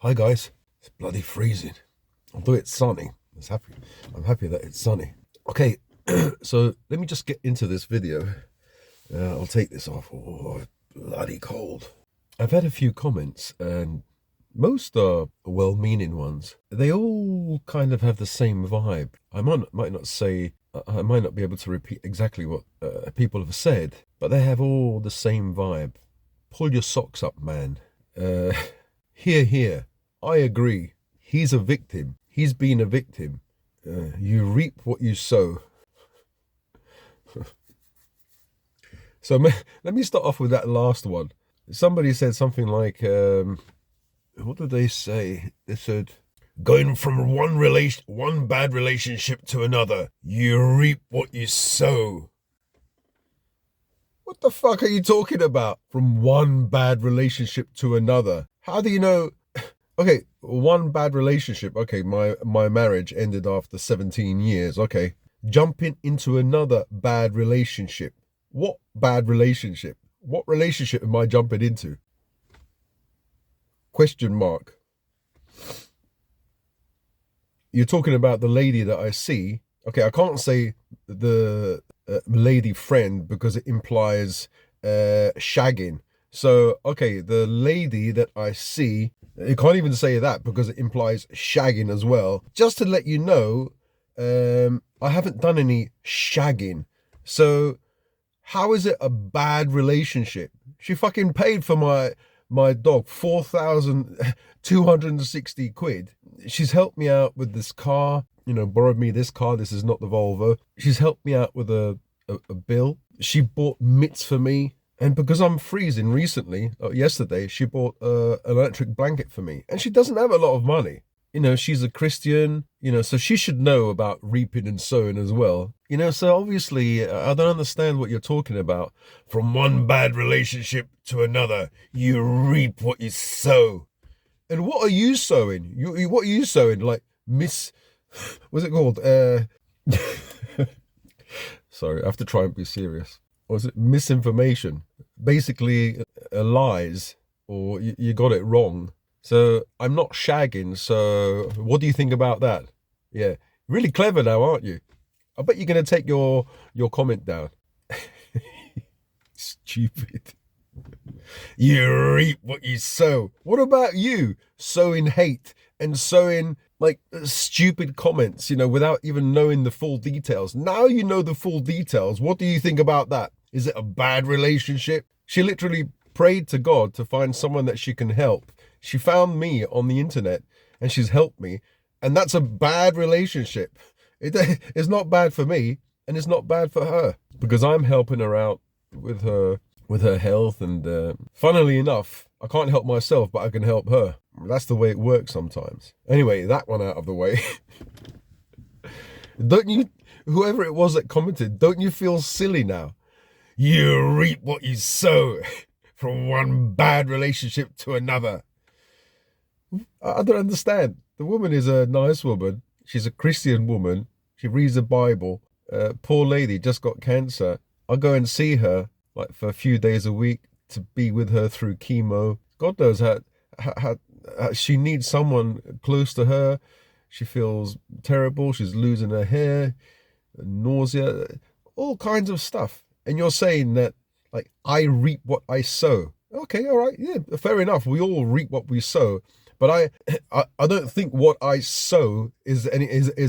Hi guys, it's bloody freezing. Although it's sunny, I'm happy that it's sunny. Okay, so let me just get into this video. I'll take this off. Oh, bloody cold. I've had a few comments and most are well-meaning ones. They all kind of have the same vibe. I might not be able to repeat exactly what people have said, but they have all the same vibe. Pull your socks up, man. Here. I agree. He's a victim. He's been a victim. You reap what you sow. So let me start off with that last one. Somebody said something like, what did they say? They said, going from one bad relationship to another, you reap what you sow. What the fuck are you talking about? From one bad relationship to another? How do you know? Okay, one bad relationship. Okay, my marriage ended after 17 years. Okay, jumping into another bad relationship. What bad relationship? What relationship am I jumping into? Question mark. You're talking about the lady that I see. Okay, I can't say the lady friend because it implies shagging. So, okay, the lady that I see, you can't even say that because it implies shagging as well. Just to let you know, I haven't done any shagging. So how is it a bad relationship? She fucking paid for my dog 4,260 quid. She's helped me out with this car, borrowed me this car. This is not the Volvo. She's helped me out with a bill. She bought mitts for me. And because I'm freezing recently, yesterday, she bought an electric blanket for me. And she doesn't have a lot of money. She's a Christian, so she should know about reaping and sowing as well. So obviously, I don't understand what you're talking about. From one bad relationship to another, you reap what you sow. And what are you sowing? What are you sowing? Like what's it called? Sorry, I have to try and be serious. Or is it misinformation? Basically, lies, or you got it wrong. So I'm not shagging, so what do you think about that? Yeah, really clever now, aren't you? I bet you're going to take your comment down. Stupid. You reap what you sow. What about you? Sowing hate and sowing like stupid comments, without even knowing the full details. Now you know the full details. What do you think about that? Is it a bad relationship? She literally prayed to God to find someone that she can help. She found me on the internet and she's helped me. And that's a bad relationship. It's not bad for me and it's not bad for her because I'm helping her out with her health. And funnily enough, I can't help myself, but I can help her. That's the way it works sometimes. Anyway, that one out of the way. Don't you, whoever it was that commented, don't you feel silly now? You reap what you sow from one bad relationship to another. I don't understand. The woman is a nice woman. She's a Christian woman. She reads the Bible. Poor lady just got cancer. I'll go and see her like for a few days a week to be with her through chemo. God knows how she needs someone close to her. She feels terrible. She's losing her hair, nausea, all kinds of stuff. And you're saying that, like, I reap what I sow. Okay, all right, yeah, fair enough. We all reap what we sow. But I don't think what I sow is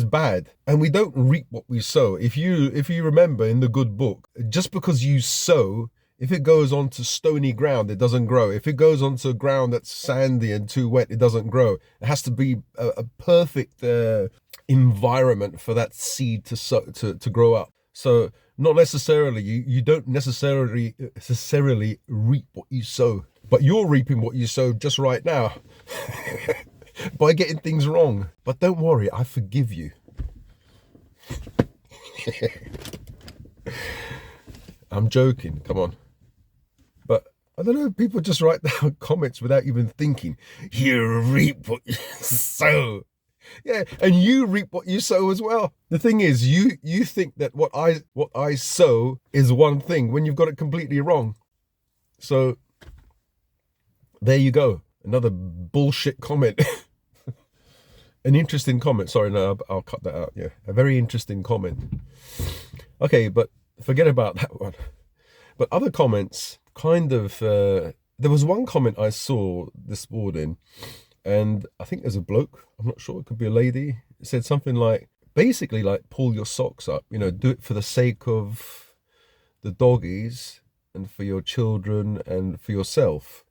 bad. And we don't reap what we sow. If you remember in the good book, just because you sow, if it goes onto stony ground, it doesn't grow. If it goes onto ground that's sandy and too wet, it doesn't grow. It has to be a perfect environment for that seed to grow up. So not necessarily, you don't necessarily reap what you sow, but you're reaping what you sow just right now by getting things wrong. But don't worry, I forgive you. I'm joking, come on. But I don't know, people just write down comments without even thinking. You reap what you sow. Yeah, and you reap what you sow as well. The thing is, you think that what I sow is one thing when you've got it completely wrong. So there you go. Another bullshit comment. An interesting comment. Sorry, no, I'll cut that out. Yeah, a very interesting comment. Okay, but forget about that one. But other comments kind of, there was one comment I saw this morning, and I think there's a bloke, I'm not sure, it could be a lady. It said something like, basically like, pull your socks up, do it for the sake of the doggies and for your children and for yourself.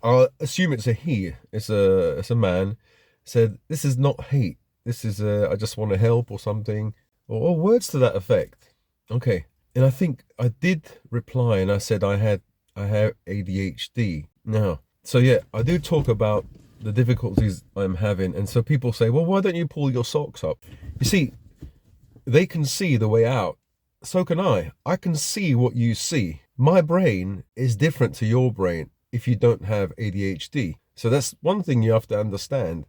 I'll assume it's a he, it's a man. Said, this is not hate. This is, I just want to help or something, or words to that effect. Okay. And I think I did reply and I said I have ADHD. Now, so yeah, I do talk about the difficulties I'm having. And so people say, well, why don't you pull your socks up? You see, they can see the way out. So can I. I can see what you see. My brain is different to your brain if you don't have ADHD. So that's one thing you have to understand.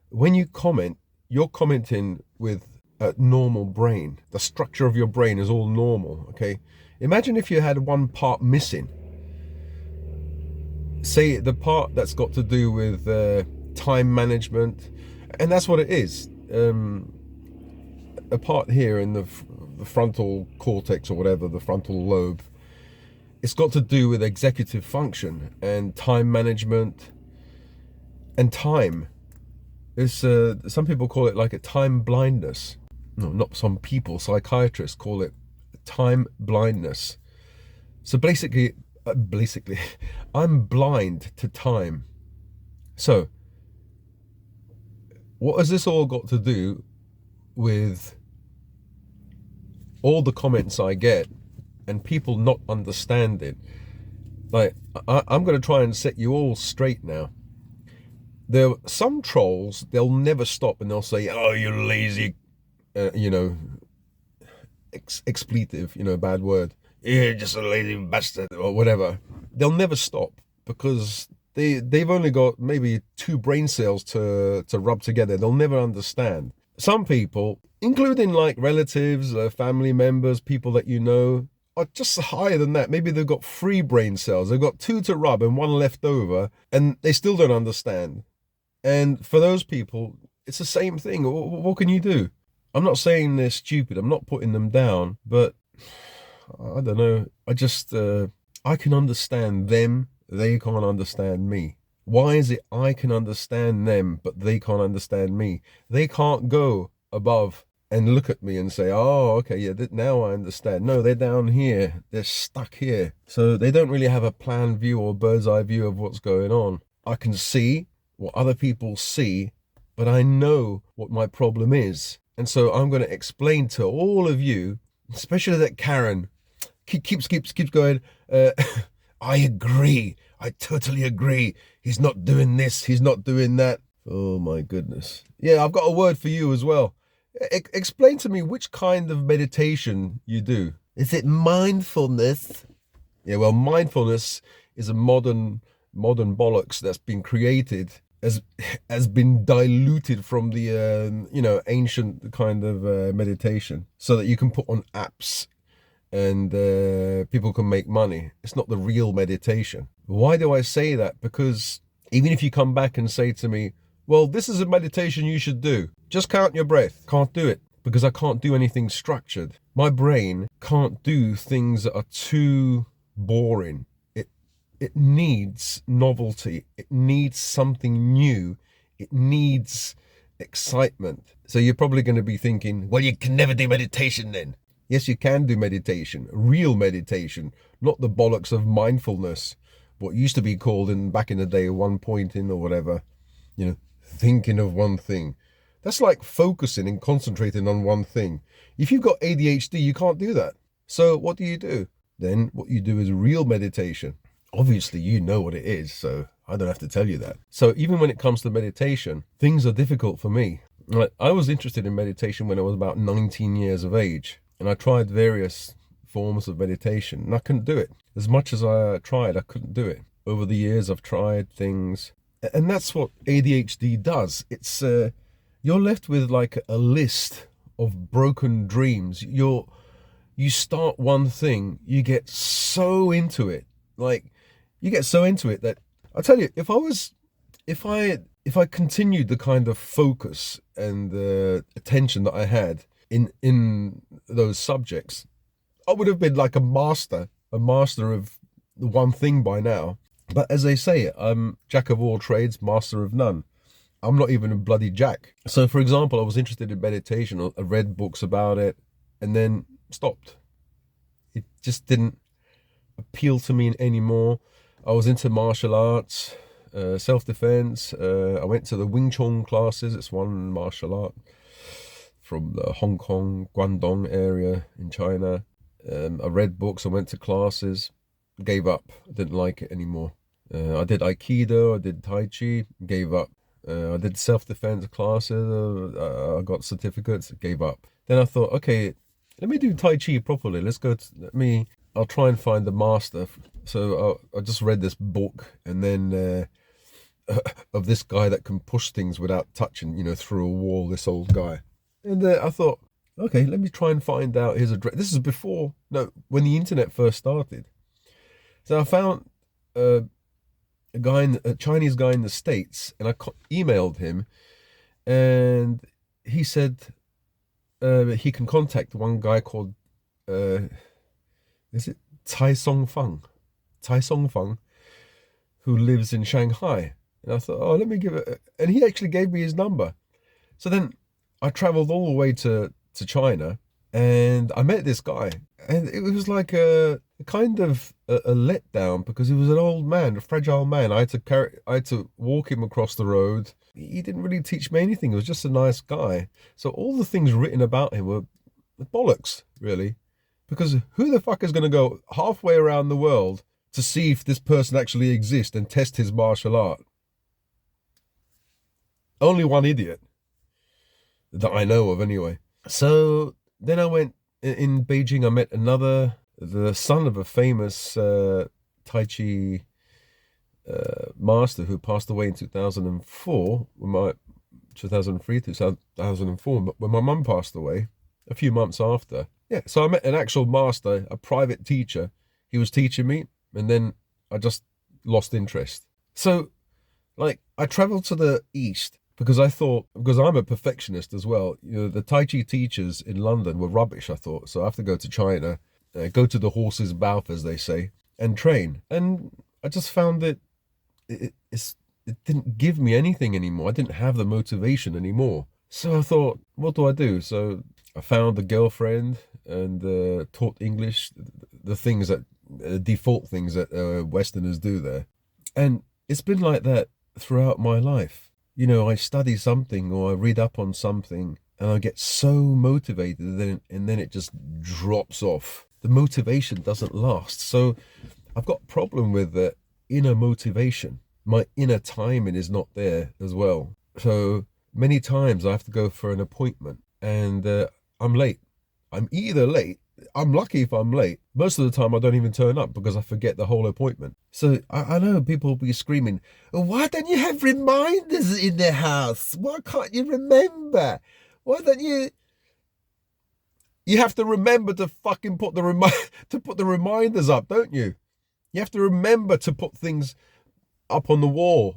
When you comment, you're commenting with a normal brain. The structure of your brain is all normal, okay? Imagine if you had one part missing. Say the part that's got to do with time management, and that's what it is. A part here in the frontal cortex or whatever, the frontal lobe, it's got to do with executive function and time management and time. It's some people call it like a time blindness. No, not some people. Psychiatrists call it time blindness. So basically, I'm blind to time. So, what has this all got to do with all the comments I get and people not understanding? Like, I'm going to try and set you all straight now. There are some trolls, they'll never stop and they'll say, oh, you lazy, expletive, bad word. You're just a lazy bastard or whatever. They'll never stop because they've only got maybe 2 brain cells to rub together. They'll never understand. Some people, including like relatives, family members, people that you know, are just higher than that. Maybe they've got 3 brain cells. They've got 2 to rub and 1 left over, and they still don't understand. And for those people, it's the same thing. What can you do? I'm not saying they're stupid. I'm not putting them down, but I don't know. I can understand them. They can't understand me. Why is it I can understand them, but they can't understand me? They can't go above and look at me and say, oh, okay, yeah, now I understand. No, they're down here. They're stuck here. So they don't really have a plan view or bird's eye view of what's going on. I can see what other people see, but I know what my problem is. And so I'm going to explain to all of you, especially that Karen, keeps going, I agree. I totally agree. He's not doing this. He's not doing that. Oh my goodness. Yeah, I've got a word for you as well. Explain to me which kind of meditation you do. Is it mindfulness? Yeah, well, mindfulness is a modern bollocks that's been created, has been diluted from the ancient kind of meditation, so that you can put on apps and people can make money. It's not the real meditation. Why do I say that? Because even if you come back and say to me, well, this is a meditation you should do, just count your breath. Can't do it because I can't do anything structured. My brain can't do things that are too boring. It needs novelty. It needs something new. It needs excitement. So you're probably going to be thinking, well, you can never do meditation then. Yes, you can do meditation, real meditation, not the bollocks of mindfulness, what used to be called back in the day, one pointing or whatever, thinking of one thing. That's like focusing and concentrating on one thing. If you've got ADHD, you can't do that. So what do? Then what you do is real meditation. Obviously, you know what it is, so I don't have to tell you that. So even when it comes to meditation, things are difficult for me. I was interested in meditation when I was about 19 years of age, and I tried various forms of meditation, and I couldn't do it. As much as I tried, I couldn't do it. Over the years, I've tried things, and that's what ADHD does. It's you're left with like a list of broken dreams. You start one thing, you get so into it, that I tell you, if I was if I continued the kind of focus and attention that I had in those subjects, I would have been like a master of the one thing by now. But as they say, I'm jack of all trades, master of none. I'm not even a bloody jack. So, for example, I was interested in meditation. I read books about it and then stopped. It just didn't appeal to me anymore. I was into martial arts, self-defense. I went to the Wing Chun classes. It's one martial art from the Hong Kong, Guangdong area in China. I read books. I went to classes. Gave up. I didn't like it anymore. I did Aikido. I did Tai Chi. Gave up. I did self-defense classes. I got certificates. Gave up. Then I thought, okay, let me do Tai Chi properly. I'll try and find the master. So I just read this book, and then of this guy that can push things without touching, through a wall, this old guy. And I thought, okay, let me try and find out his address. This is when the internet first started. So I found a Chinese guy in the States, and I emailed him, and he said he can contact one guy called, is it Tai Song Feng, who lives in Shanghai. And I thought, oh, let me give it, and he actually gave me his number. So then I traveled all the way to China, and I met this guy, and it was like a kind of a letdown, because he was an old man, a fragile man. I had to walk him across the road. He didn't really teach me anything. He was just a nice guy. So all the things written about him were bollocks, really, because who the fuck is going to go halfway around the world to see if this person actually exists and test his martial art? Only one idiot that I know of, anyway. So then I went in Beijing. I met the son of a famous Tai Chi master who passed away in 2004, 2004, but when my mum passed away, a few months after. Yeah, so I met an actual master, a private teacher. He was teaching me, and then I just lost interest. So, I traveled to the East because I'm a perfectionist as well. The Tai Chi teachers in London were rubbish, I thought. So I have to go to China, go to the horse's mouth, as they say, and train. And I just found it didn't give me anything anymore. I didn't have the motivation anymore. So I thought, what do I do? So I found a girlfriend and taught English, the things that default things that Westerners do there. And it's been like that throughout my life. I study something or I read up on something, and I get so motivated, and then it just drops off. The motivation doesn't last. So I've got a problem with the inner motivation. My inner timing is not there as well. So many times I have to go for an appointment, and I'm late. I'm either late. I'm lucky if I'm late. Most of the time I don't even turn up because I forget the whole appointment. So I know people will be screaming, why don't you have reminders in the house? Why can't you remember? Why don't you? You have to remember to fucking put the reminders up, don't you? You have to remember to put things up on the wall.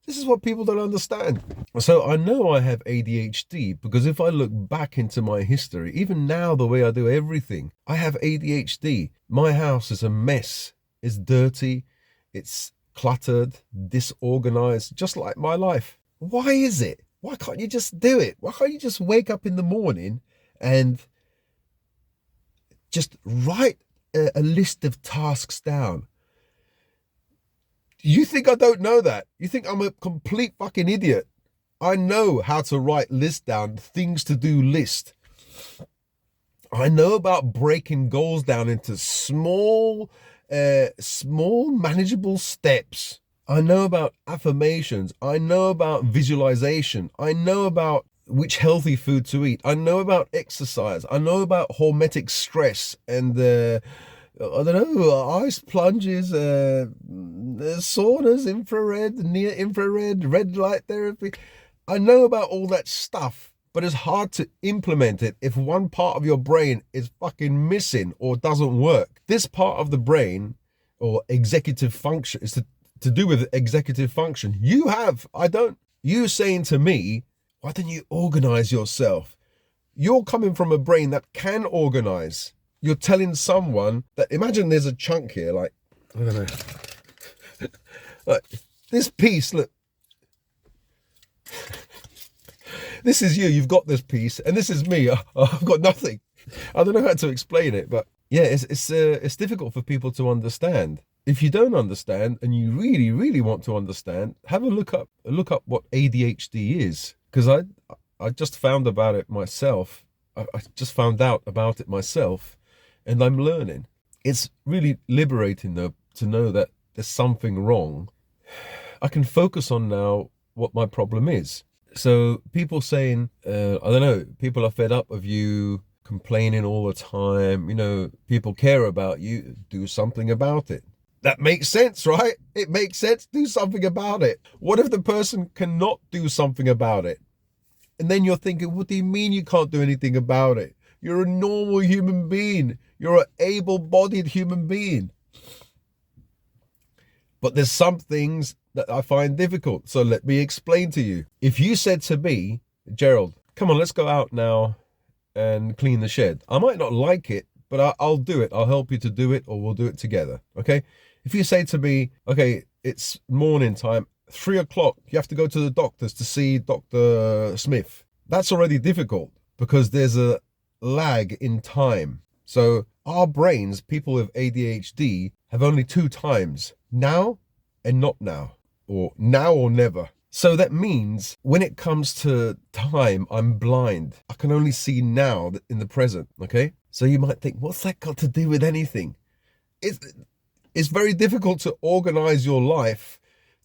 This is what people don't understand. So I know I have ADHD because if I look back into my history, even now, the way I do everything, I have ADHD. My house is a mess. It's dirty. It's cluttered, disorganized, just like my life. Why is it? Why can't you just do it? Why can't you just wake up in the morning and just write a list of tasks down? You think I don't know that? You think I'm a complete fucking idiot? I know how to write lists down, things to do list. I know about breaking goals down into small manageable steps. I know about affirmations. I know about visualization. I know about which healthy food to eat. I know about exercise. I know about hormetic stress and I don't know, ice plunges, saunas, infrared, near infrared, red light therapy. I know about all that stuff, but it's hard to implement it if one part of your brain is fucking missing or doesn't work. This part of the brain, or executive function, is to do with executive function. You have, I don't. You saying to me, why don't you organize yourself? You're coming from a brain that can organize. You're telling someone that, imagine there's a chunk here, like, I don't know, like this piece, look. This is you, you've got this piece, and this is me, I've got nothing. I don't know how to explain it, but yeah, it's difficult for people to understand. If you don't understand and you really, really want to understand, have a look up what ADHD is, because I just found about it myself. I just found out about it myself, and I'm learning. It's really liberating though to know that there's something wrong. I can focus on now what my problem is. So people saying, I don't know, people are fed up of you complaining all the time. You know, people care about you. Do something about it. That makes sense, right? It makes sense. Do something about it. What if the person cannot do something about it? And then you're thinking, what do you mean you can't do anything about it? You're a normal human being. You're an able-bodied human being. But there's some things that I find difficult. So let me explain to you. If you said to me, Gerald, come on, let's go out now and clean the shed. I might not like it, but I'll do it. I'll help you to do it, or we'll do it together. Okay? If you say to me, okay, it's morning time, 3 o'clock, you have to go to the doctors to see Dr. Smith. That's already difficult because there's a lag in time. So our brains, people with ADHD, have only 2 times, now and not now, or now or never. So that means when it comes to time, I'm blind. I can only see now in the present, okay? So you might think, what's that got to do with anything? It's very difficult to organize your life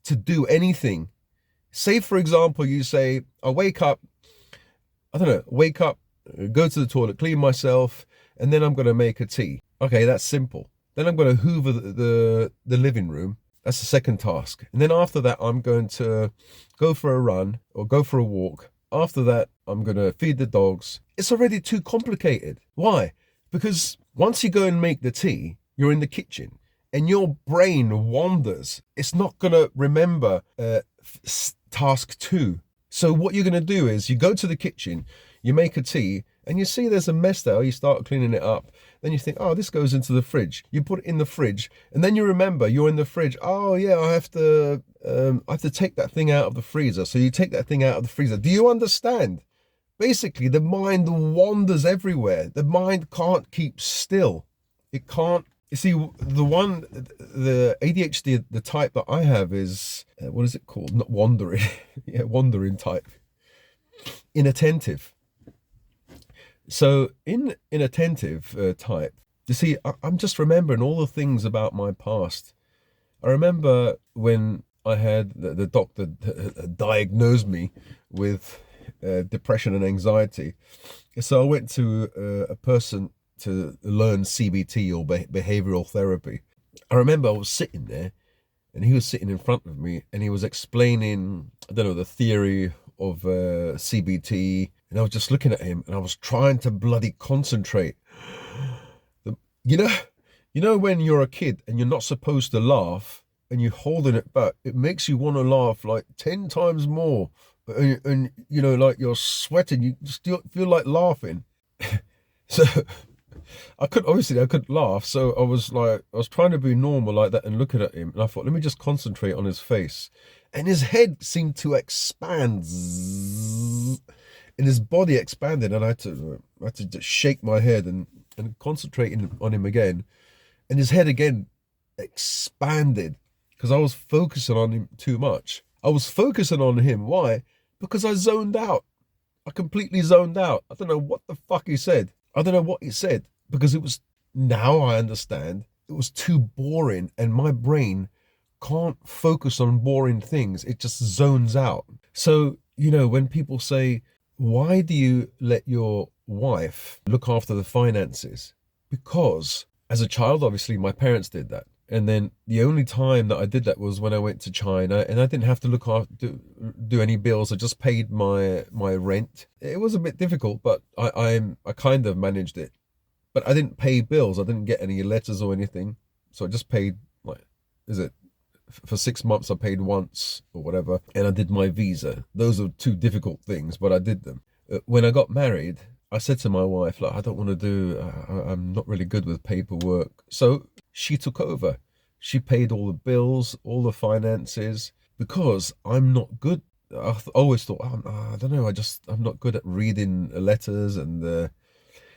to do anything. Say, for example, you say, I wake up, go to the toilet, clean myself, and then I'm going to make a tea. Okay, that's simple. Then I'm going to hoover the living room. That's the second task. And then after that, I'm going to go for a run or go for a walk. After that, I'm going to feed the dogs. It's already too complicated. Why? Because once you go and make the tea, you're in the kitchen and your brain wanders. It's not going to remember task 2. So what you're going to do is you go to the kitchen, you make a tea, and you see there's a mess there. You start cleaning it up. Then you think, oh, this goes into the fridge. You put it in the fridge, and then you remember you're in the fridge. Oh yeah, I have to take that thing out of the freezer. So you take that thing out of the freezer. Do you understand? Basically, the mind wanders everywhere. The mind can't keep still. It can't. You see, the ADHD, the type that I have is, what is it called? Not wandering. Yeah, wandering type. Inattentive. So in inattentive type, you see, I'm just remembering all the things about my past. I remember when I had the doctor diagnosed me with depression and anxiety. So I went to a person to learn CBT, or behavioral therapy. I remember I was sitting there and he was sitting in front of me and he was explaining, I don't know, the theory of CBT. And I was just looking at him and I was trying to bloody concentrate. You know when you're a kid and you're not supposed to laugh and you're holding it back, it makes you want to laugh like 10 times more. And you know, like you're sweating, you still feel like laughing. So I couldn't laugh. So I was trying to be normal like that and looking at him. And I thought, let me just concentrate on his face. And his head seemed to expand. And his body expanded, and I had to just shake my head and concentrate on him again. And his head again expanded because I was focusing on him too much. I was focusing on him. Why? Because I zoned out. I completely zoned out. I don't know what the fuck he said. I don't know what he said because it was, now I understand, it was too boring and my brain can't focus on boring things. It just zones out. So, you know, when people say, why do you let your wife look after the finances? Because as a child, obviously, my parents did that. And then the only time that I did that was when I went to China, and I didn't have to look after, do any bills. I just paid my rent. It was a bit difficult, but I kind of managed it. But I didn't pay bills. I didn't get any letters or anything. So I just paid, like, is it for 6 months I paid once or whatever, and I did my visa. Those are two difficult things, but I did them. When I got married, I said to my wife, like, I don't want to I'm not really good with paperwork. So she took over. She paid all the bills, all the finances, because I'm not good. I always thought, I don't know, I'm not good at reading letters. And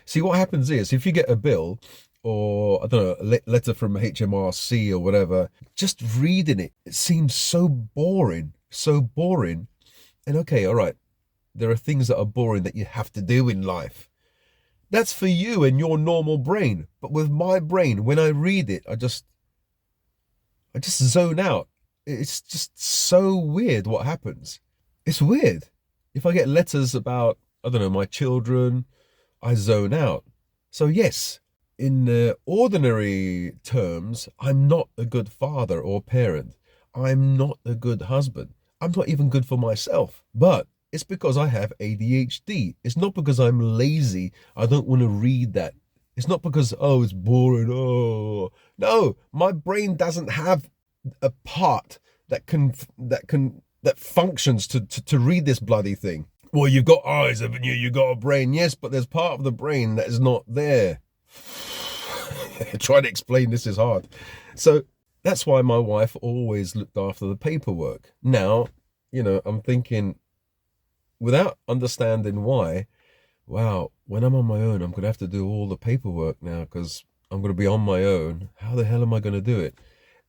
see, what happens is, if you get a bill, or I don't know, a letter from HMRC or whatever, just reading it seems so boring, so boring. And okay, all right, there are things that are boring that you have to do in life. That's for you and your normal brain. But with my brain, when I read it, I just zone out. It's just so weird what happens. It's weird. If I get letters about, I don't know, my children, I zone out. So yes, in ordinary terms, I'm not a good father or parent. I'm not a good husband. I'm not even good for myself. But it's because I have ADHD. It's not because I'm lazy. I don't want to read that. It's not because, oh, it's boring. Oh, no, my brain doesn't have a part that functions to read this bloody thing. Well, you've got eyes, haven't you? You've got a brain. Yes, but there's part of the brain that is not there. Trying to explain this is hard. So that's why my wife always looked after the paperwork. Now, I'm thinking, without understanding why, wow, when I'm on my own, I'm going to have to do all the paperwork now because I'm going to be on my own. How the hell am I going to do it?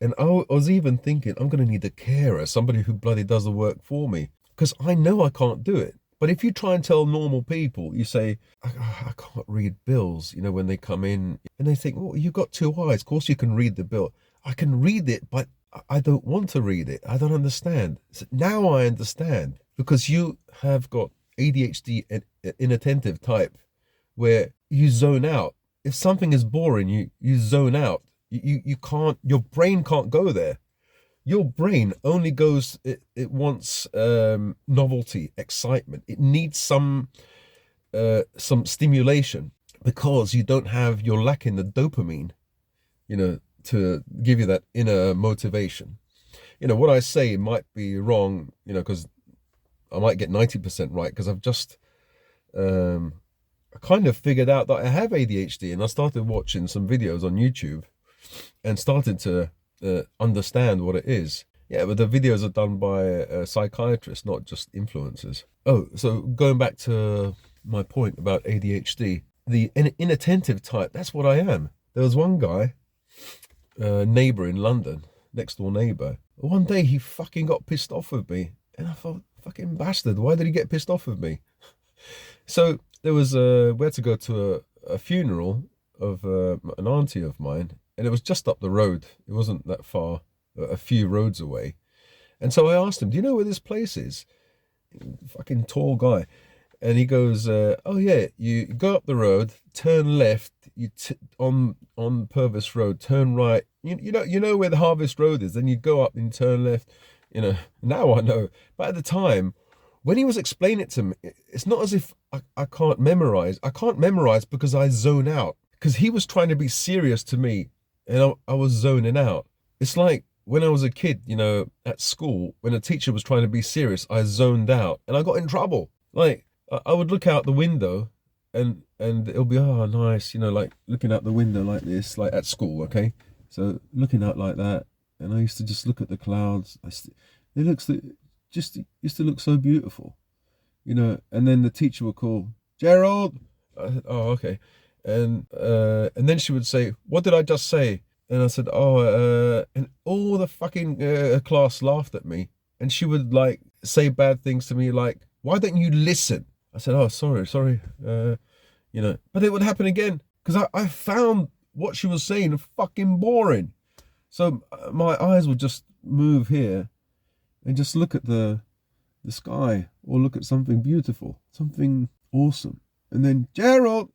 And I was even thinking, I'm going to need a carer, somebody who bloody does the work for me, because I know I can't do it. But if you try and tell normal people, you say, I can't read bills, when they come in, and they think, well, you've got two eyes. Of course you can read the bill. I can read it, but I don't want to read it. I don't understand. So now I understand, because you have got ADHD and inattentive type, where you zone out. If something is boring, you zone out. You can't, your brain can't go there. Your brain only goes, it wants novelty, excitement. It needs some stimulation, because you're lacking the dopamine, to give you that inner motivation. What I say might be wrong, because I might get 90% right, because I've just kind of figured out that I have ADHD, and I started watching some videos on YouTube and started to understand what it is. Yeah, but the videos are done by psychiatrists, not just influencers. Oh, so going back to my point about ADHD, the inattentive type, that's what I am. There was one guy, neighbor in London, next door neighbor. One day he fucking got pissed off with me, and I thought, fucking bastard, why did he get pissed off with me? So there was we had to go to a funeral of an auntie of mine, and it was just up the road. It wasn't that far, a few roads away. And so I asked him, do you know where this place is? Fucking tall guy. And he goes, oh yeah, you go up the road, turn left, on Purvis Road, turn right. You know where the Harvest Road is, then you go up and turn left. Now I know. But at the time, when he was explaining it to me, it's not as if I can't memorize. I can't memorize because I zone out. Because he was trying to be serious to me, and I was zoning out. It's like when I was a kid, at school, when a teacher was trying to be serious, I zoned out and I got in trouble. Like, I would look out the window and it'll be, oh, nice, like looking out the window like this, like at school, okay? So looking out like that, and I used to just look at the clouds. Just used to look so beautiful, and then the teacher would call, Gerald. Oh, okay. And then she would say, what did I just say? And I said, and all the fucking class laughed at me. And she would like say bad things to me, like, why don't you listen? I said, oh, sorry. But it would happen again, because I found what she was saying fucking boring. So my eyes would just move here and just look at the sky, or look at something beautiful, something awesome. And then, Gerald.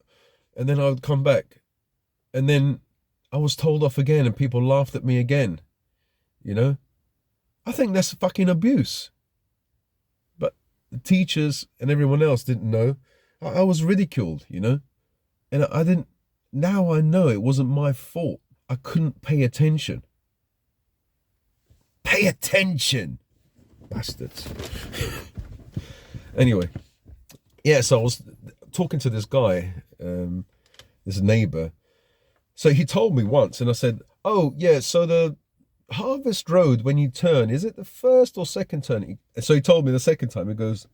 And then I would come back, and then I was told off again, and people laughed at me again. I think that's fucking abuse. But the teachers and everyone else didn't know. I was ridiculed, and I didn't. Now I know it wasn't my fault. I couldn't pay attention. Pay attention, bastards. Anyway, yeah, so I was talking to this guy, this neighbor. So he told me once, and I said, oh, yeah, so the Harvest Road, when you turn, is it the first or second turn? So he told me the second time. He goes,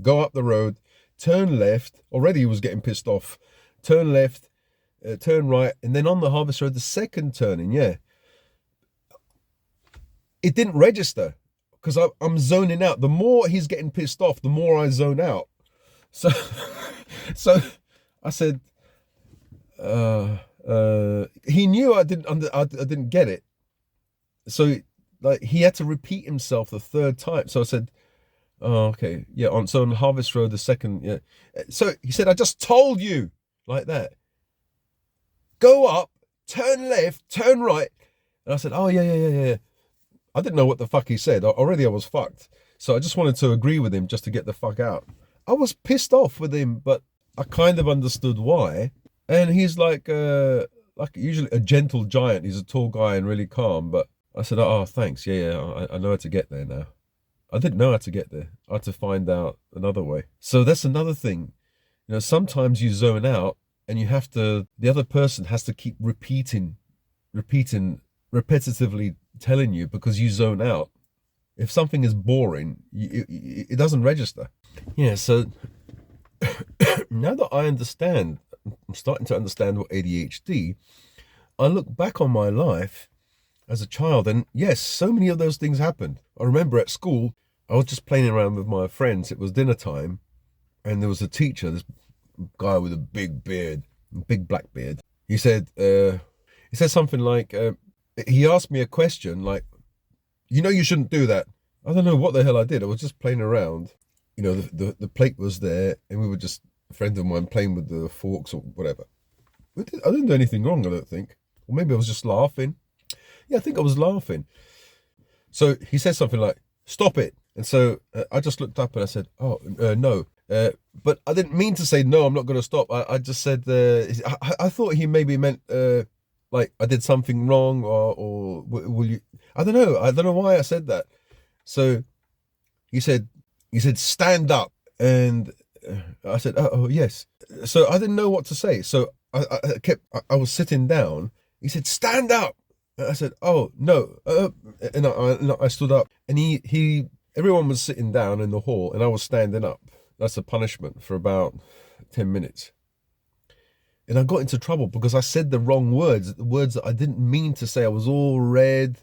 go up the road, turn left. Already he was getting pissed off. Turn left, turn right, and then on the Harvest Road, the second turning, yeah. It didn't register because I'm zoning out. The more he's getting pissed off, the more I zone out. So, so I said, he knew I didn't get it. So like he had to repeat himself the third time. So I said, oh, okay, yeah. So on Harvest Road, the second, yeah. So he said, I just told you, like that. Go up, turn left, turn right. And I said, oh, yeah. I didn't know what the fuck he said. Already I was fucked. So I just wanted to agree with him just to get the fuck out. I was pissed off with him, but I kind of understood why. And he's like usually a gentle giant. He's a tall guy and really calm. But I said, oh, thanks. Yeah, I know how to get there now. I didn't know how to get there. I had to find out another way. So that's another thing. You know, sometimes you zone out and you have to, the other person has to keep repeating, repetitively telling you because you zone out. If something is boring, it doesn't register. Yeah, so now that I understand, I'm starting to understand what ADHD, I look back on my life as a child and yes, so many of those things happened. I remember at school, I was just playing around with my friends. It was dinner time and there was a teacher, this guy with a big beard, big black beard. He said something like, he asked me a question like, you know, you shouldn't do that. I don't know what the hell I did. I was just playing around. You know, the plate was there and we were just, a friend of mine, playing with the forks or whatever. I didn't do anything wrong, I don't think. Or maybe I was just laughing. Yeah, I think I was laughing. So he said something like, stop it. And so I just looked up and I said, oh, no. But I didn't mean to say, no, I'm not going to stop. I just said, I thought he maybe meant, like I did something wrong or will you, I don't know why I said that. So he said, stand up. And I said, oh, yes. So I didn't know what to say. So I was sitting down. He said, stand up. And I said, oh, no. And I stood up and everyone was sitting down in the hall and I was standing up. That's a punishment for about 10 minutes. And I got into trouble because I said the wrong words, the words that I didn't mean to say. I was all red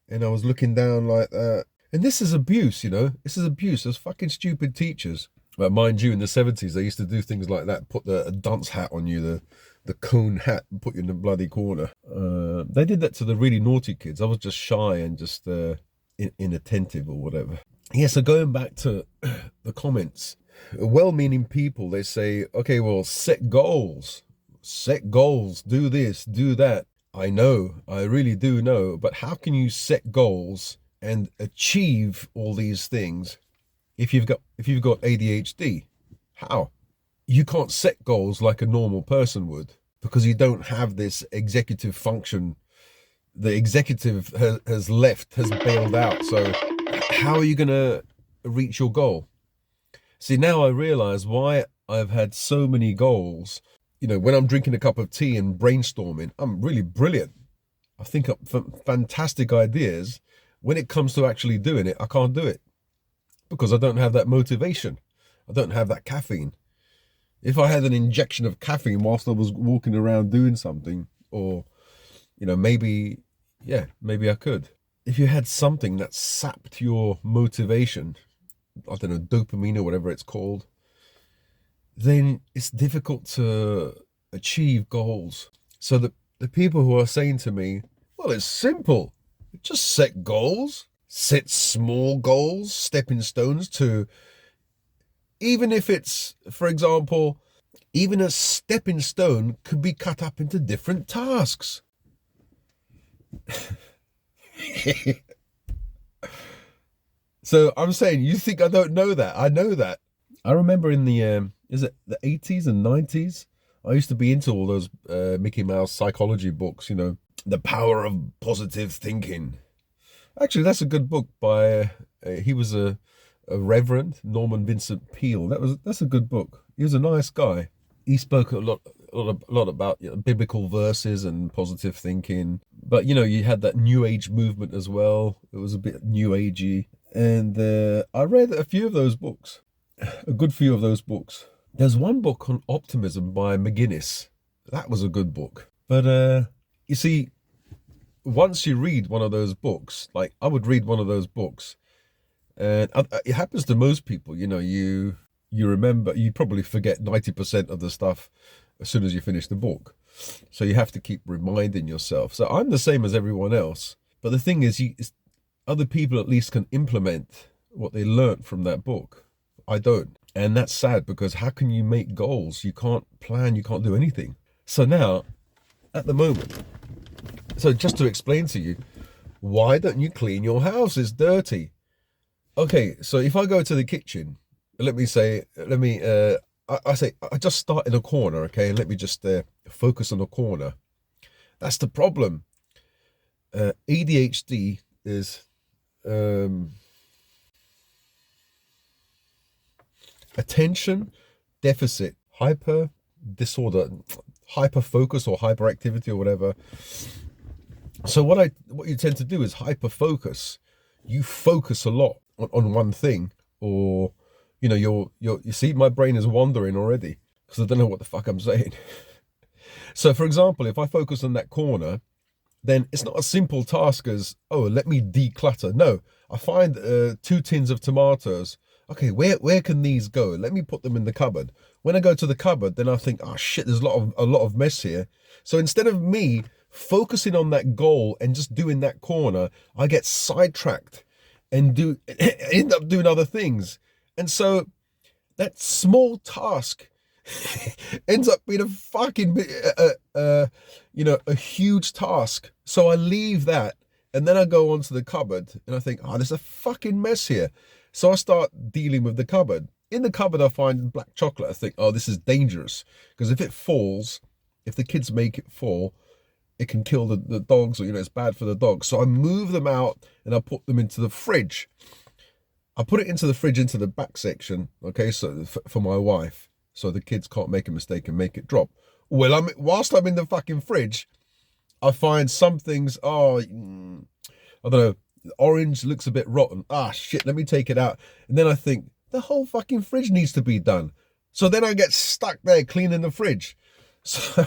and I was looking down like that. And this is abuse, you know, this is abuse. Those fucking stupid teachers. But mind you, in the 70s, they used to do things like that, put a dunce hat on you, the cone hat, and put you in the bloody corner. They did that to the really naughty kids. I was just shy and just inattentive or whatever. Yeah, so going back to the comments, well-meaning people, they say, okay, well, set goals, do this, do that. I know, I really do know, but how can you set goals and achieve all these things if you've got ADHD? How? You can't set goals like a normal person would because you don't have this executive function. The executive has bailed out. So how are you going to reach your goal? See, now I realize why I've had so many goals. You know, when I'm drinking a cup of tea and brainstorming, I'm really brilliant. I think up fantastic ideas. When it comes to actually doing it, I can't do it because I don't have that motivation. I don't have that caffeine. If I had an injection of caffeine whilst I was walking around doing something, or, you know, maybe I could. If you had something that sapped your motivation, I don't know, dopamine or whatever it's called, then it's difficult to achieve goals. So the people who are saying to me, well, it's simple. Just set goals, set small goals, stepping stones to, even if it's, for example, even a stepping stone could be cut up into different tasks. So I'm saying, you think I don't know that? I know that. I remember in the, is it the 80s and 90s? I used to be into all those Mickey Mouse psychology books, you know, The Power of Positive Thinking. Actually, that's a good book by, he was a Reverend, Norman Vincent Peale. That's a good book. He was a nice guy. He spoke a lot about, biblical verses and positive thinking. But you had that New Age movement as well. It was a bit New Agey, and I read a few of those books, a good few of those books. There's one book on optimism by McGinnis. That was a good book. But you see, once you read one of those books, like I would read one of those books, and it happens to most people. You remember, you probably forget 90% of the stuff as soon as you finish the book. So you have to keep reminding yourself. So I'm the same as everyone else. But the thing is, other people at least can implement what they learnt from that book. I don't. And that's sad, because how can you make goals? You can't plan, you can't do anything. So now, at the moment, so just to explain to you, why don't you clean your house? It's dirty. Okay, so if I go to the kitchen, I say, I just start in a corner, okay? And let me just focus on a corner. That's the problem. ADHD is attention deficit hyper disorder, hyper focus or hyperactivity or whatever. So what you tend to do is hyper focus. You focus a lot on one thing, or you see, my brain is wandering already because I don't know what the fuck I'm saying. So for example, if I focus on that corner, then it's not a simple task as, oh, let me declutter. No, I find 2 tins of tomatoes. Okay, where can these go? Let me put them in the cupboard. When I go to the cupboard, then I think, oh shit, there's a lot of mess here. So instead of me focusing on that goal and just doing that corner, I get sidetracked and end up doing other things. And so that small task ends up being a fucking a huge task. So I leave that, and then I go onto the cupboard and I think, oh, there's a fucking mess here. So I start dealing with the cupboard. In the cupboard, I find black chocolate. I think, oh, this is dangerous, because if it falls, if the kids make it fall, it can kill the dogs, or it's bad for the dogs. So I move them out and I put them into the fridge. I put it into the fridge, into the back section, okay, so for my wife, so the kids can't make a mistake and make it drop. Well, whilst I'm in the fucking fridge, I find some things, I don't know, the orange looks a bit rotten. Ah, shit, let me take it out. And then I think, the whole fucking fridge needs to be done. So then I get stuck there cleaning the fridge. So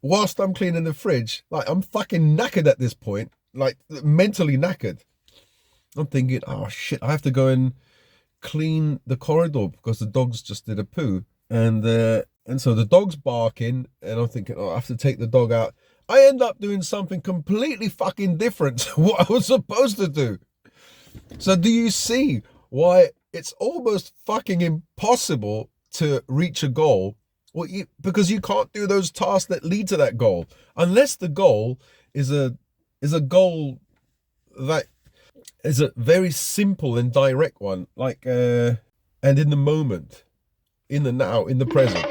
whilst I'm cleaning the fridge, like, I'm fucking knackered at this point, like mentally knackered. I'm thinking, oh shit, I have to go and clean the corridor because the dogs just did a poo. And so the dog's barking, and I'm thinking, oh, I have to take the dog out. I end up doing something completely fucking different to what I was supposed to do. So do you see why it's almost fucking impossible to reach a goal? Well, because you can't do those tasks that lead to that goal, unless the goal is a goal that is a very simple and direct one, like and in the moment, in the now, in the present.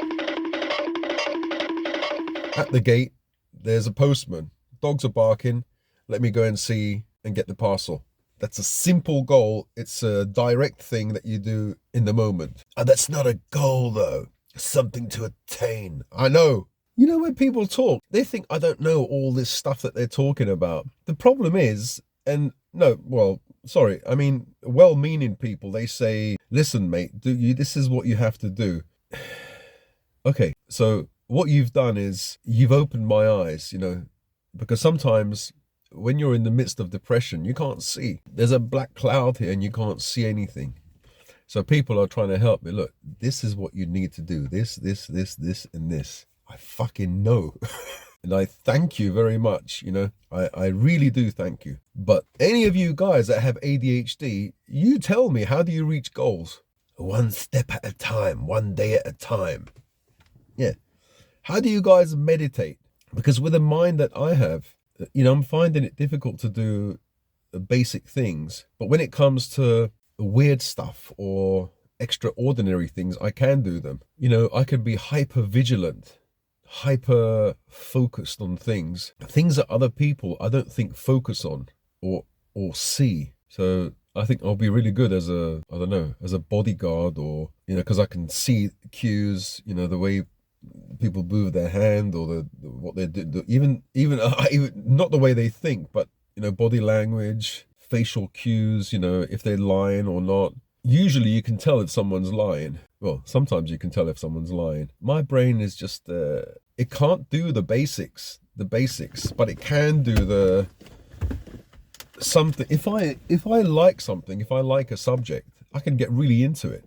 At the gate, there's a postman. Dogs are barking. Let me go and see and get the parcel. That's a simple goal. It's a direct thing that you do in the moment. And that's not a goal, though. It's something to attain. I know. When people talk, they think I don't know all this stuff that they're talking about. The problem is, well-meaning people, they say, listen, mate, this is what you have to do. Okay, so what you've done is you've opened my eyes, because sometimes when you're in the midst of depression, you can't see. There's a black cloud here and you can't see anything. So people are trying to help me. Look, this is what you need to do. This, and this. I fucking know. And I thank you very much. I really do thank you. But any of you guys that have ADHD, you tell me, how do you reach goals? One step at a time, one day at a time. Yeah. How do you guys meditate? Because with the mind that I have, I'm finding it difficult to do basic things. But when it comes to weird stuff or extraordinary things, I can do them. I can be hyper vigilant, hyper focused on things that other people I don't think focus on, or or see. So I think I'll be really good as a, I don't know, as a bodyguard, or, because I can see cues, the way people move their hand, or what they do, even not the way they think, but body language, facial cues, if they're lying or not. Usually you can tell if someone's lying. Well, sometimes you can tell if someone's lying. My brain is just it can't do the basics, but it can do the something. If I like something, if I like a subject, I can get really into it.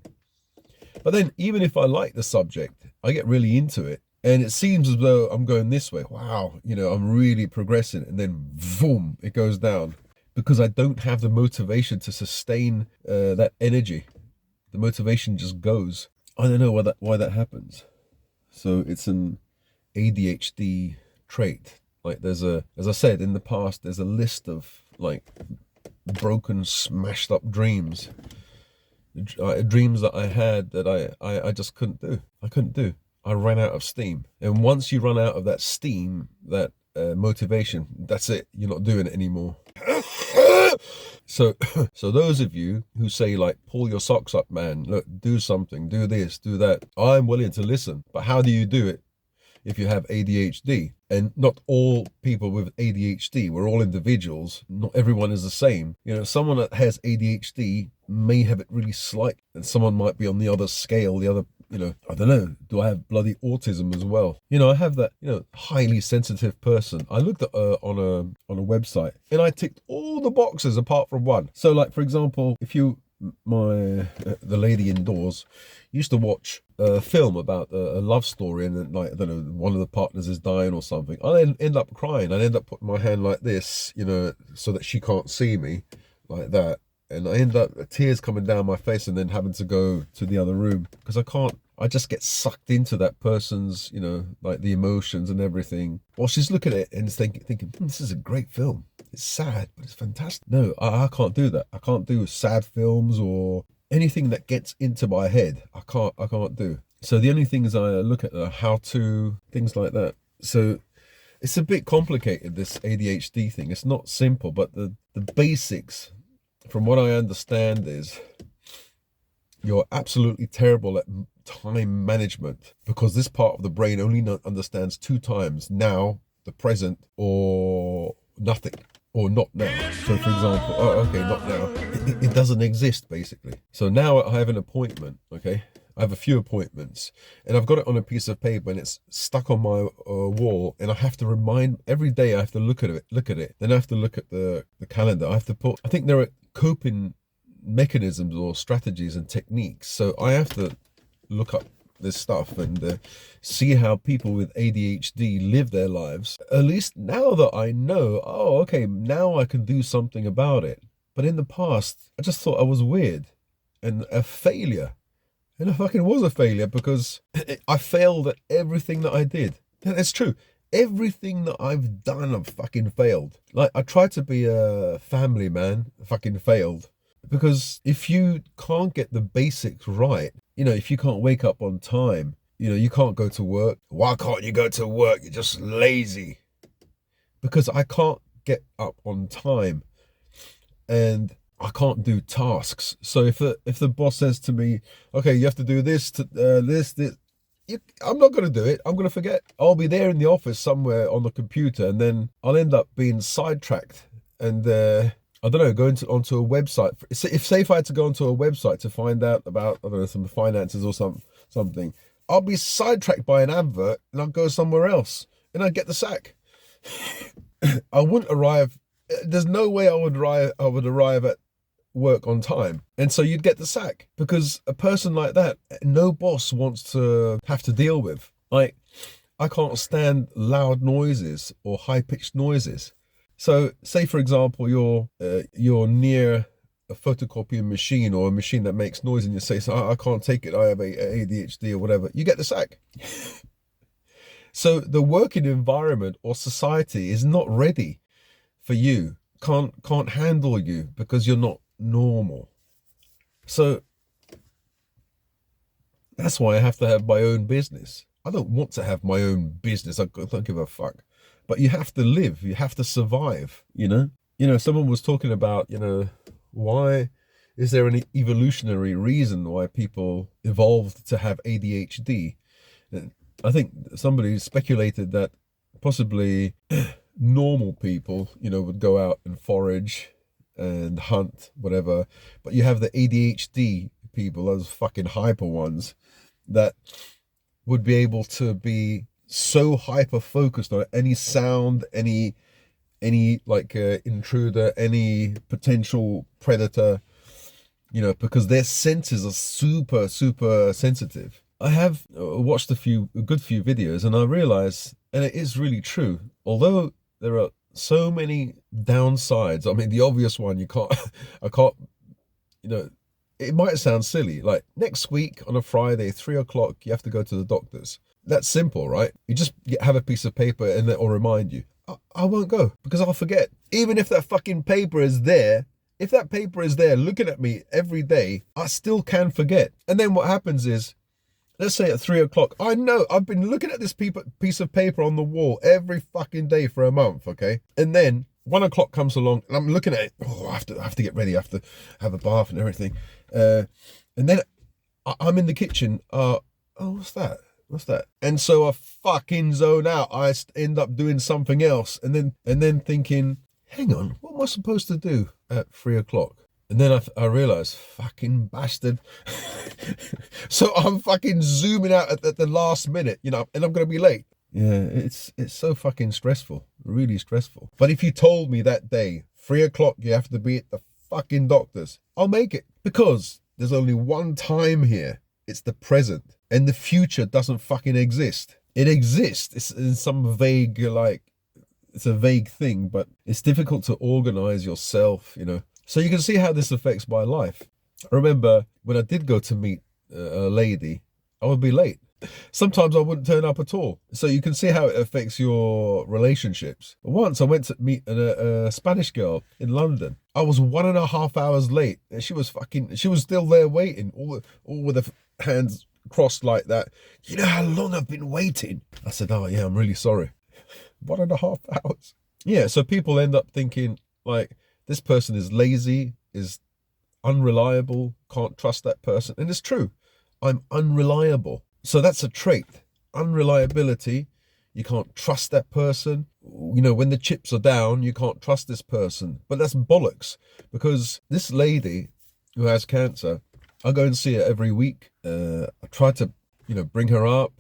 But then even if I like the subject, I get really into it, and it seems as though I'm going this way. Wow, I'm really progressing, and then boom, it goes down, because I don't have the motivation to sustain that energy. The motivation just goes. I don't know why that happens. So it's an ADHD trait. Like as I said in the past, there's a list of like broken, smashed up dreams that I had that I just couldn't do. I ran out of steam. And once you run out of that steam, that motivation, that's it. You're not doing it anymore. So those of you who say like, pull your socks up, man, look, do something, do this, do that, I'm willing to listen. But how do you do it if you have ADHD? And not all people with ADHD, we're all individuals. Not everyone is the same. Someone that has ADHD may have it really slight, and someone might be on the other scale, the other, I don't know, do I have bloody autism as well? I have that, highly sensitive person. I looked at on a website, and I ticked all the boxes apart from one. So like, for example, if the lady indoors used to watch a film about a love story, and then, like, I don't know, one of the partners is dying or something, I then end up crying. I end up putting my hand like this, so that she can't see me, like that. And I end up tears coming down my face, and then having to go to the other room because I just get sucked into that person's, like the emotions and everything. While she's looking at it and thinking, this is a great film. It's sad, but it's fantastic. No, I can't do that. I can't do sad films or anything that gets into my head. I can't do. So the only things I look at are how-to, things like that. So it's a bit complicated, this ADHD thing. It's not simple, but the basics, from what I understand, is you're absolutely terrible at time management, because this part of the brain only understands two times: now, the present, or nothing, or not now. So for example, okay, not now. It doesn't exist, basically. So now I have an appointment, okay? I have a few appointments, and I've got it on a piece of paper, and it's stuck on my wall, and I have to remind every day. I have to look at it. Then I have to look at the calendar. I think there are coping mechanisms or strategies and techniques. So I have to look up this stuff and see how people with ADHD live their lives. At least now that I know, okay, now I can do something about it. But in the past, I just thought I was weird and a failure. And I fucking was a failure, because I failed at everything that I did. That's true. Everything that I've done, I've fucking failed. Like, I tried to be a family man, I fucking failed. Because if you can't get the basics right, if you can't wake up on time, you can't go to work. Why can't you go to work? You're just lazy. Because I can't get up on time, and I can't do tasks. So if the boss says to me, okay, you have to do this, I'm not going to do it. I'm going to forget. I'll be there in the office somewhere on the computer, and then I'll end up being sidetracked, and I don't know, going onto a website. If I had to go onto a website to find out about, I don't know, some finances or something, I'll be sidetracked by an advert, and I'll go somewhere else, and I'd get the sack. I wouldn't arrive. There's no way I would arrive at work on time, and so you'd get the sack, because a person like that, no boss wants to have to deal with. Like, I can't stand loud noises or high-pitched noises. So say, for example, you're near a photocopying machine, or a machine that makes noise, and you say, so I can't take it, I have ADHD or whatever, you get the sack. So the working environment or society is not ready for you, can't handle you, because you're not normal. So that's why I have to have my own business. I don't want to have my own business. I don't give a fuck. But you have to live. You have to survive, Someone was talking about, why is there an evolutionary reason why people evolved to have ADHD? And I think somebody speculated that possibly normal people, would go out and forage and hunt, whatever. But you have the ADHD people, those fucking hyper ones, that would be able to be so hyper focused on any sound, any intruder, any potential predator, because their senses are super, super sensitive. I have watched a good few videos, and I realize, and it is really true, although there are so many downsides. I mean, the obvious one, I can't, it might sound silly. Like next week on a Friday, 3 o'clock, you have to go to the doctor's. That's simple, right? You just have a piece of paper and it'll remind you. I won't go because I'll forget. Even if that fucking paper is there, if that paper is there looking at me every day, I still can forget. And then what happens is, let's say at 3 o'clock, I know I've been looking at this piece of paper on the wall every fucking day for a month, okay? And then 1 o'clock comes along and I'm looking at it. Oh, I have to get ready. I have to have a bath and everything. And then I'm in the kitchen. What's that? What's that? And so I fucking zone out. I end up doing something else, and then thinking, hang on, what am I supposed to do at 3 o'clock? And then I realize, fucking bastard. So I'm fucking zooming out at the last minute, and I'm gonna be late. Yeah, it's so fucking stressful, really stressful. But if you told me that day, 3 o'clock, you have to be at the fucking doctor's, I'll make it, because there's only one time here. It's the present. And the future doesn't fucking exist. It exists. It's in some vague, it's a vague thing, but it's difficult to organize yourself, So you can see how this affects my life. I remember when I did go to meet a lady, I would be late. Sometimes I wouldn't turn up at all. So you can see how it affects your relationships. Once I went to meet a Spanish girl in London. I was 1.5 hours late, and she was still there waiting, all with her hands crossed like that. You know how long I've been waiting? I said, oh yeah, I'm really sorry. 1.5 hours. Yeah, so people end up thinking like this person is lazy, is unreliable, can't trust that person. And it's true. I'm unreliable. So that's a trait. Unreliability. You can't trust that person. When the chips are down, you can't trust this person. But that's bollocks, because this lady who has cancer, I go and see her every week. I try to, bring her up,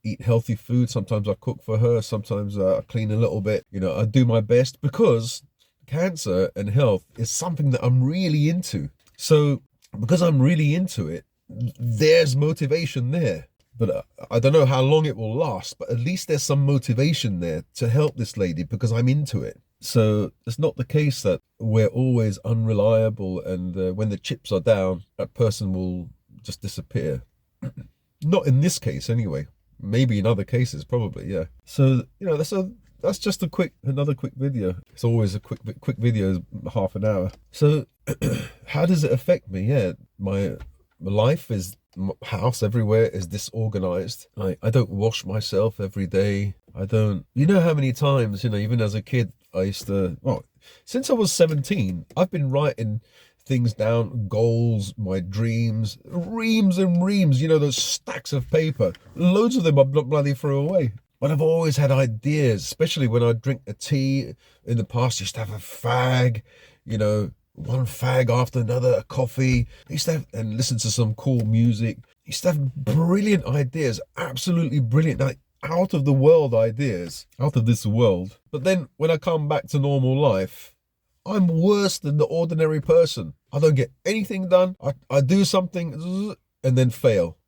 eat healthy food. Sometimes I cook for her. Sometimes I clean a little bit. I do my best, because cancer and health is something that I'm really into. So because I'm really into it, there's motivation there. But I don't know how long it will last, but at least there's some motivation there to help this lady because I'm into it. So it's not the case that we're always unreliable, and when the chips are down, that person will just disappear. Not in this case anyway. Maybe in other cases, probably, yeah. So, that's just another quick video. It's always a quick video, half an hour. So how does it affect me? Yeah, my life is, house everywhere is disorganized. I don't wash myself every day. I don't, how many times, even as a kid, I used to, since I was 17, I've been writing things down, goals, my dreams, reams and reams, those stacks of paper. Loads of them I bloody threw away. But I've always had ideas, especially when I drink a tea. In the past, I used to have a fag, one fag after another, a coffee. I used to have, and listen to some cool music. I used to have brilliant ideas, absolutely brilliant, out of the world ideas, out of this world. But then when I come back to normal life, I'm worse than the ordinary person. I don't get anything done. I do something and then fail.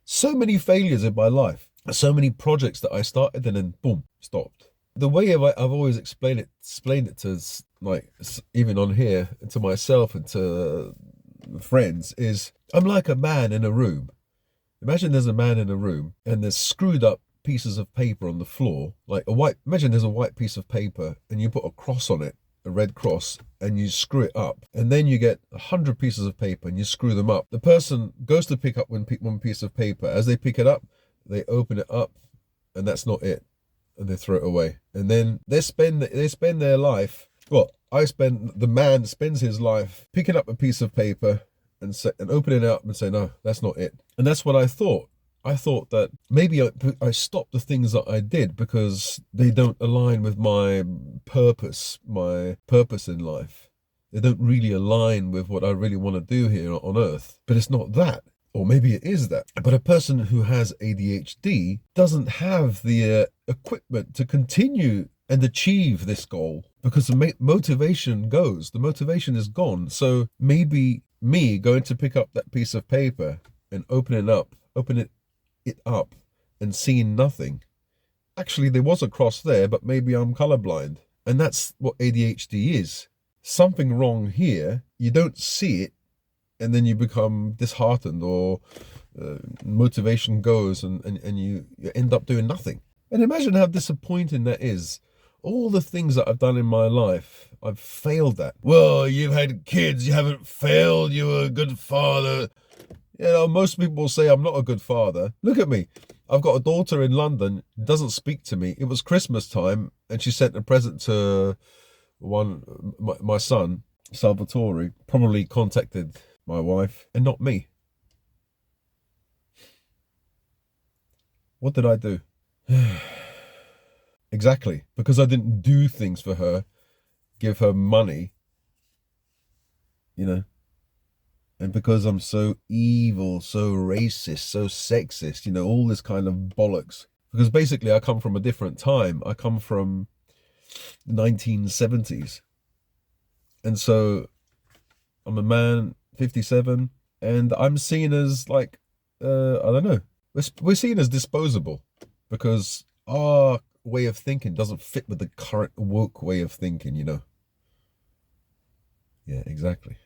So many failures in my life. So many projects that I started and then boom, stopped. The way I've always explained it to, even on here, to myself and to friends, is I'm like a man in a room. Imagine there's a man in a room and there's screwed up pieces of paper on the floor, imagine there's a white piece of paper and you put a cross on it, a red cross, and you screw it up, and then you get 100 pieces of paper and you screw them up. The person goes to pick up one piece of paper. As they pick it up, they open it up, and that's not it, and they throw it away. And then they spend their life Well, the man spends his life picking up a piece of paper and opening it up and say, no, that's not it. And that's what I thought. I thought that maybe I stopped the things that I did because they don't align with my purpose in life. They don't really align with what I really want to do here on earth. But it's not that. Or maybe it is that. But a person who has ADHD doesn't have the equipment to continue and achieve this goal because the motivation goes. The motivation is gone. So maybe me going to pick up that piece of paper and open it up and seeing nothing. Actually, there was a cross there, but maybe I'm colorblind. And that's what ADHD is. Something wrong here, you don't see it, and then you become disheartened or motivation goes and you end up doing nothing. And imagine how disappointing that is. All the things that I've done in my life, I've failed at. Well, you've had kids, you haven't failed, you were a good father. You know, most people say I'm not a good father. Look at me. I've got a daughter in London, doesn't speak to me. It was Christmas time and she sent a present to my son, Salvatore, probably contacted my wife and not me. What did I do? Exactly. Because I didn't do things for her, give her money, you know, and because I'm so evil, so racist, so sexist, you know, all this kind of bollocks. Because basically I come from a different time. I come from 1970s. And so I'm a man, 57, and I'm seen as like, I don't know, we're seen as disposable because our way of thinking doesn't fit with the current woke way of thinking, you know. Yeah, exactly.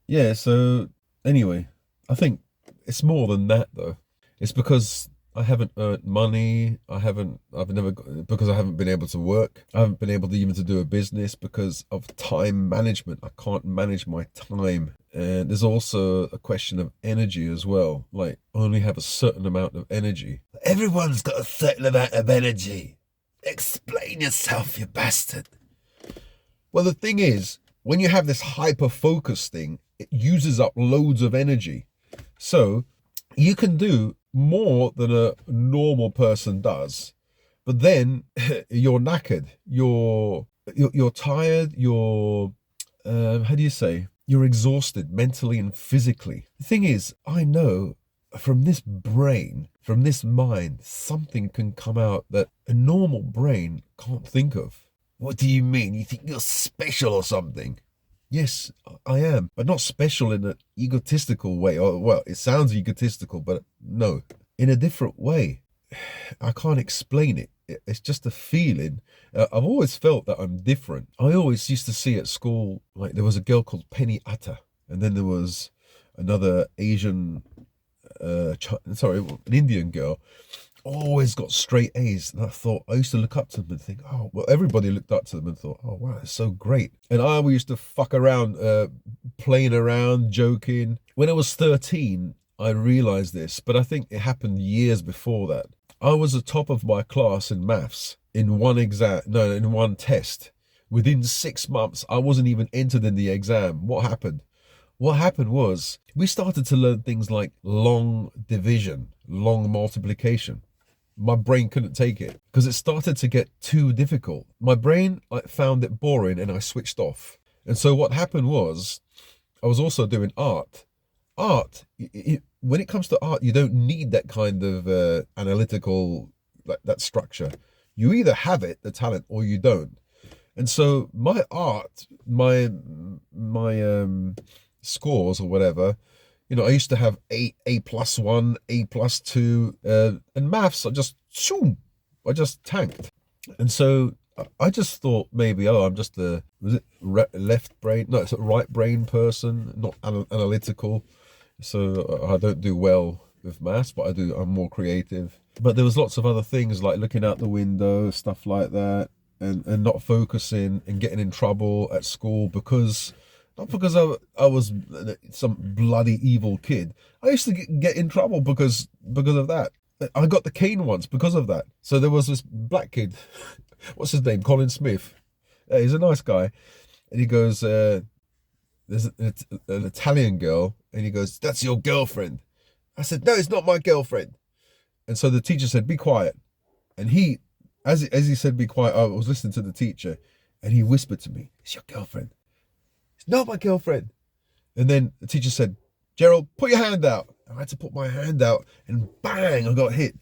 Yeah, so anyway, I think it's more than that though. It's because I haven't earned money. Because I haven't been able to work. I haven't been able to even to do a business because of time management. I can't manage my time. And there's also a question of energy as well. Like, I only have a certain amount of energy. Everyone's got a certain amount of energy. Explain yourself, you bastard. Well, the thing is, when you have this hyper focus thing, it uses up loads of energy. So you can do more than a normal person does, but then you're knackered, you're tired, you're how do you say, you're exhausted mentally and physically. The thing is, I know from this brain, from this mind, something can come out that a normal brain can't think of. What do you mean? You think you're special or something? Yes, I am, but not special in an egotistical way. Or, well, it sounds egotistical, but no, in a different way. I can't explain it. It's just a feeling. I've always felt that I'm different. I always used to see at school, like there was a girl called Penny Atta, and then there was another Asian, an Indian girl, always got straight A's. And I used to look up to them and think, oh, well, everybody looked up to them and thought, oh, wow, that's so great. And I used to fuck around, playing around, joking. When I was 13, I realized this, but I think it happened years before that. I was the top of my class in maths in one test. Within 6 months, I wasn't even entered in the exam. What happened? What happened was we started to learn things like long division, long multiplication. My brain couldn't take it because it started to get too difficult. My brain found it boring and I switched off. And so what happened was I was also doing art. When it comes to art, you don't need that kind of analytical, like that structure. You either have it, the talent, or you don't. And so my art, my scores or whatever, you know, I used to have A +1, A +2, and maths, I just tanked. And so I just thought maybe, I'm just left brain? No, it's a right brain person, not analytical. So I don't do well with maths, but I'm more creative. But there was lots of other things like looking out the window, stuff like that, and not focusing and getting in trouble at school not because I was some bloody evil kid. I used to get in trouble because of that. I got the cane once because of that. So there was this black kid, what's his name? Colin Smith. He's a nice guy. And he goes, there's an Italian girl, and he goes, "That's your girlfriend." I said, "No, it's not my girlfriend." And so the teacher said, "Be quiet." And he, as he said, "Be quiet," I was listening to the teacher, and he whispered to me, "It's your girlfriend." "It's not my girlfriend." And then the teacher said, "Gerald, put your hand out." I had to put my hand out, and bang, I got hit.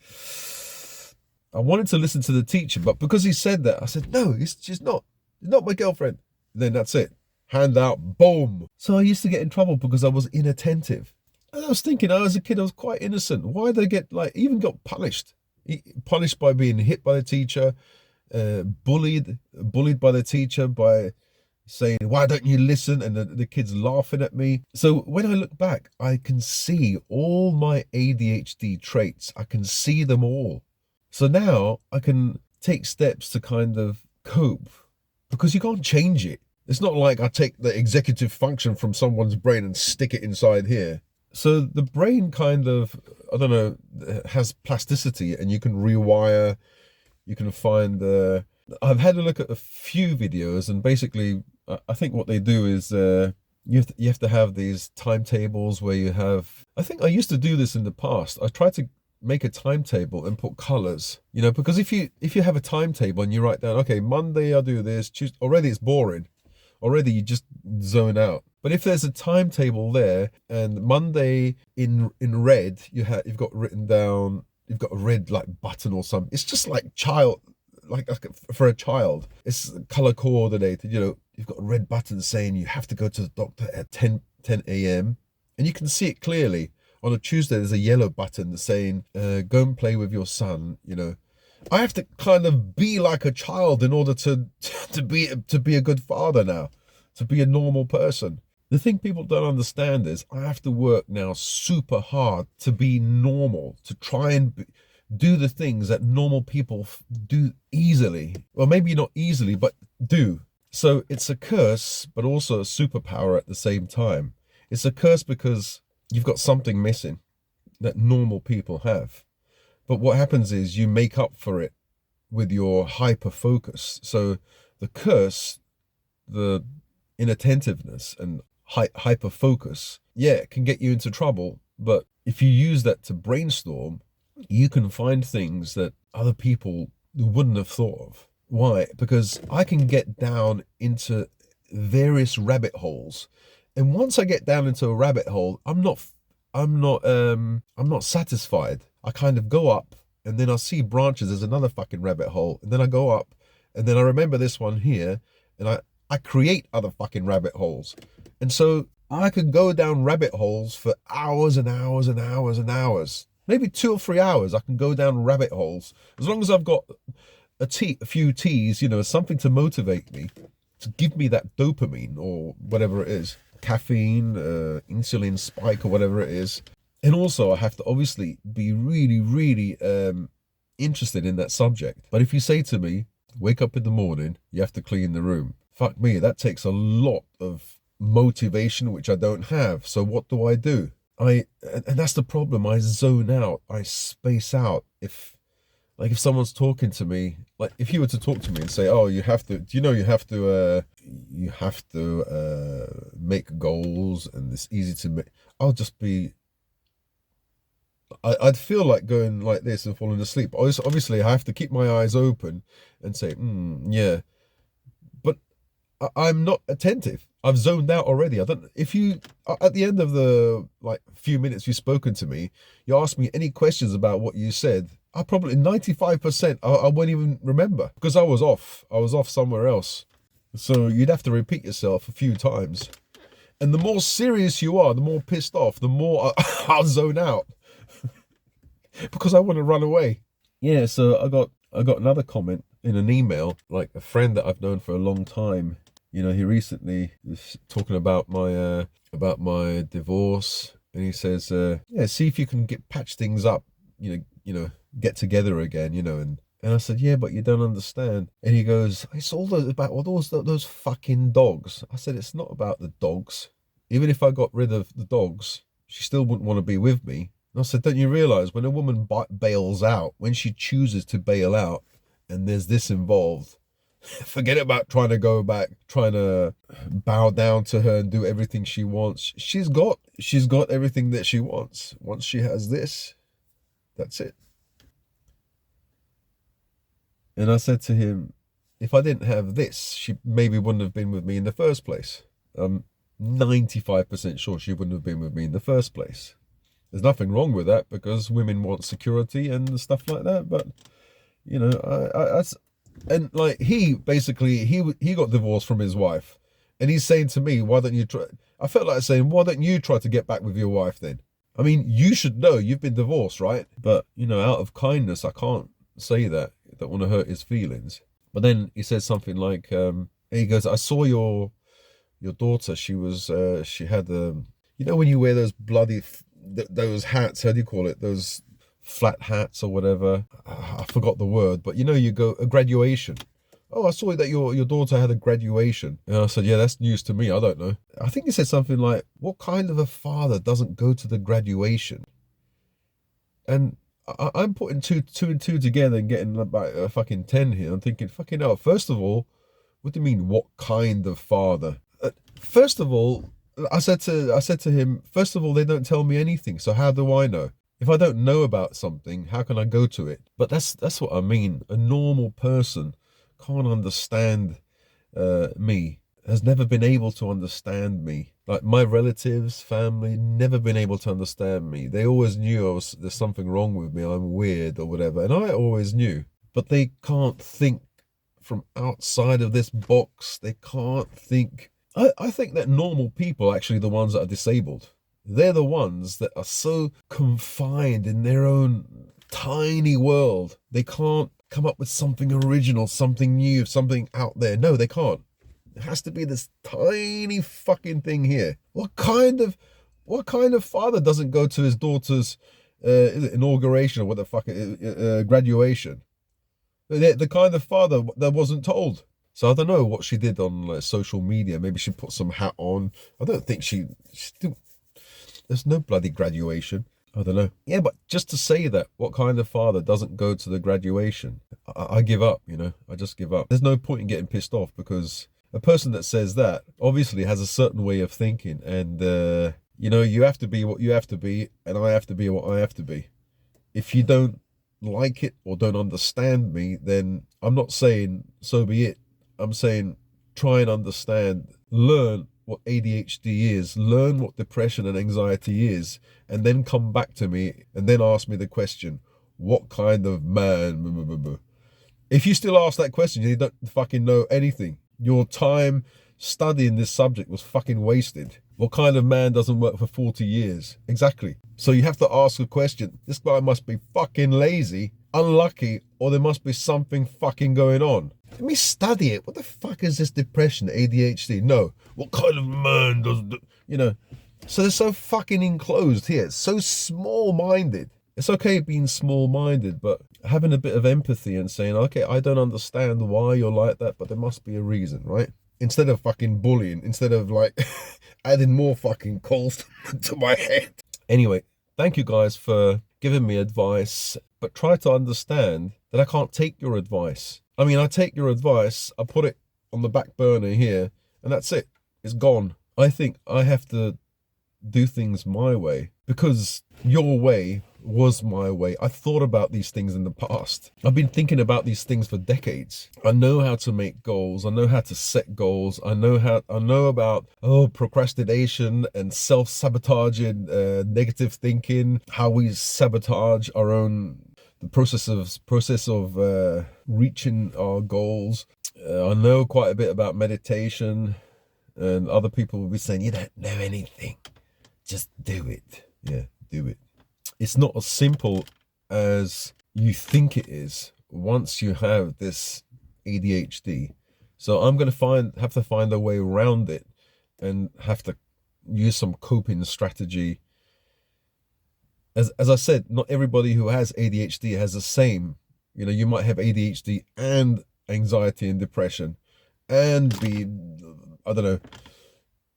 I wanted to listen to the teacher, but because he said that, I said, "No, she's not. It's not my girlfriend." And then that's it. Hand out, boom. So I used to get in trouble because I was inattentive. And I was thinking, as a kid, I was quite innocent. Why did I get, even got punished? Punished by being hit by the teacher, bullied by the teacher by saying, "Why don't you listen?" And the kids laughing at me. So when I look back, I can see all my ADHD traits. I can see them all. So now I can take steps to kind of cope, because you can't change it. It's not like I take the executive function from someone's brain and stick it inside here. So the brain kind of, I don't know, has plasticity, and you can rewire, you can find I've had a look at a few videos, and basically I think what they do is you have to have these timetables where you have, I think I used to do this in the past. I tried to make a timetable and put colors, because if you have a timetable and you write down, okay, Monday I'll do this, Tuesday, already it's boring. Already you just zone out. But if there's a timetable there, and Monday in red, you've got written down, you've got a red button or something. It's just like for a child, it's color coordinated. You've got a red button saying you have to go to the doctor at 10 a.m. and you can see it clearly. On a Tuesday, there's a yellow button saying, go and play with your son. I have to kind of be like a child in order to be a good father now, to be a normal person. The thing people don't understand is I have to work now super hard to be normal, to try and do the things that normal people do easily. Well, maybe not easily, but do. So it's a curse, but also a superpower at the same time. It's a curse because you've got something missing that normal people have. But what happens is you make up for it with your hyper focus. So the curse, the inattentiveness and hyper focus, it can get you into trouble. But if you use that to brainstorm, you can find things that other people wouldn't have thought of. Why? Because I can get down into various rabbit holes. And once I get down into a rabbit hole, I'm not satisfied. I kind of go up, and then I see branches. There's another fucking rabbit hole. And then I go up, and then I remember this one here, and I create other fucking rabbit holes. And so I can go down rabbit holes for hours and hours and hours and hours. Maybe 2 or 3 hours I can go down rabbit holes. As long as I've got a few teas, something to motivate me, to give me that dopamine or whatever it is. Caffeine, insulin spike or whatever it is. And also I have to obviously be really, really interested in that subject. But if you say to me, wake up in the morning, you have to clean the room. Fuck me, that takes a lot of motivation, which I don't have. So what do? And that's the problem. I zone out, I space out. If someone's talking to me, if you were to talk to me and say, "Oh, you have to make goals and it's easy to make," I'd feel like going like this and falling asleep. Obviously I have to keep my eyes open and say, yeah. But I'm not attentive. I've zoned out already. At the end of the few minutes you've spoken to me, you ask me any questions about what you said, I probably 95% I won't even remember, because I was off somewhere else. So you'd have to repeat yourself a few times. And the more serious you are, the more pissed off, the more I'll zone out. Because I want to run away. Yeah, so I got another comment in an email, a friend that I've known for a long time. He recently was talking about my divorce, and he says, see if you can patch things up, get together again, and I said, yeah, but you don't understand. And he goes, it's all about those fucking dogs. I said, it's not about the dogs. Even if I got rid of the dogs, she still wouldn't want to be with me. And I said, don't you realize when a woman bails out, when she chooses to bail out, and there's this involved, Forget about trying to go back, trying to bow down to her and do everything she wants. She's got everything that she wants. Once she has this, that's it. And I said to him, if I didn't have this, she maybe wouldn't have been with me in the first place. I'm 95% sure she wouldn't have been with me in the first place. There's nothing wrong with that because women want security and stuff like that. But, you know, and like he got divorced from his wife. And he's saying to me, why don't you try? I felt like saying, why don't you try to get back with your wife then? I mean, you should know, you've been divorced, right? But, you know, out of kindness, I can't say that. I don't want to hurt his feelings. But then he says something like, he goes, I saw your daughter. She had, you know, when you wear those bloody, those hats, how do you call it? Those flat hats or whatever. I forgot the word, but you know, you go, a graduation. Oh, I saw that your daughter had a graduation. And I said, yeah, that's news to me. I don't know. I think he said something like, what kind of a father doesn't go to the graduation? And I'm putting two and two together and getting about a fucking 10 here. I'm thinking, fucking hell, first of all, what do you mean, what kind of father? First of all, I said to him, first of all, they don't tell me anything. So how do I know? If I don't know about something, how can I go to it? But that's what I mean. A normal person can't understand me, has never been able to understand me. Like my relatives, family, never been able to understand me. They always knew there's something wrong with me, I'm weird or whatever. And I always knew, but they can't think from outside of this box. They can't think. I think that normal people are actually the ones that are disabled. They're the ones that are so confined in their own tiny world. They can't come up with something original, something new, something out there. No, they can't. It has to be this tiny fucking thing here. What kind of father doesn't go to his daughter's inauguration or what the fuck, graduation? The kind of father that wasn't told. So I don't know what she did on like, social media. Maybe she put some hat on. I don't think there's no bloody graduation. I don't know. Yeah, but just to say that, what kind of father doesn't go to the graduation? I give up, you know. I just give up. There's no point in getting pissed off because a person that says that obviously has a certain way of thinking. And, you know, you have to be what you have to be and I have to be what I have to be. If you don't like it or don't understand me, then I'm not saying so be it. I'm saying try and understand, learn what ADHD is, learn what depression and anxiety is, and then come back to me and then ask me the question, what kind of man? If you still ask that question, you don't fucking know anything. Your time studying this subject was fucking wasted. What kind of man doesn't work for 40 years? Exactly. So you have to ask a question. This guy must be fucking lazy, unlucky, or there must be something fucking going on. Let me study it. What the fuck is this depression, ADHD? No. What kind of man does, you know? So they're so fucking enclosed here. It's so small-minded. It's okay being small-minded, but having a bit of empathy and saying, okay, I don't understand why you're like that, but there must be a reason, right? Instead of fucking bullying, instead of like adding more fucking coals to my head. Anyway, thank you guys for giving me advice, but try to understand that I can't take your advice. I mean, I take your advice, I put it on the back burner here, and that's it. It's gone. I think I have to do things my way because your way was my way. I thought about these things in the past. I've been thinking about these things for decades. I know how to make goals. I know how to set goals. I know about procrastination and self-sabotaging, negative thinking, how we sabotage our own the process of reaching our goals. I know quite a bit about meditation, and other people will be saying, you don't know anything. Just do it. Yeah, do it. It's not as simple as you think it is once you have this ADHD. So I'm going to have to find a way around it and have to use some coping strategy. As I said, not everybody who has ADHD has the same. You know, you might have ADHD and anxiety and depression and be, I don't know,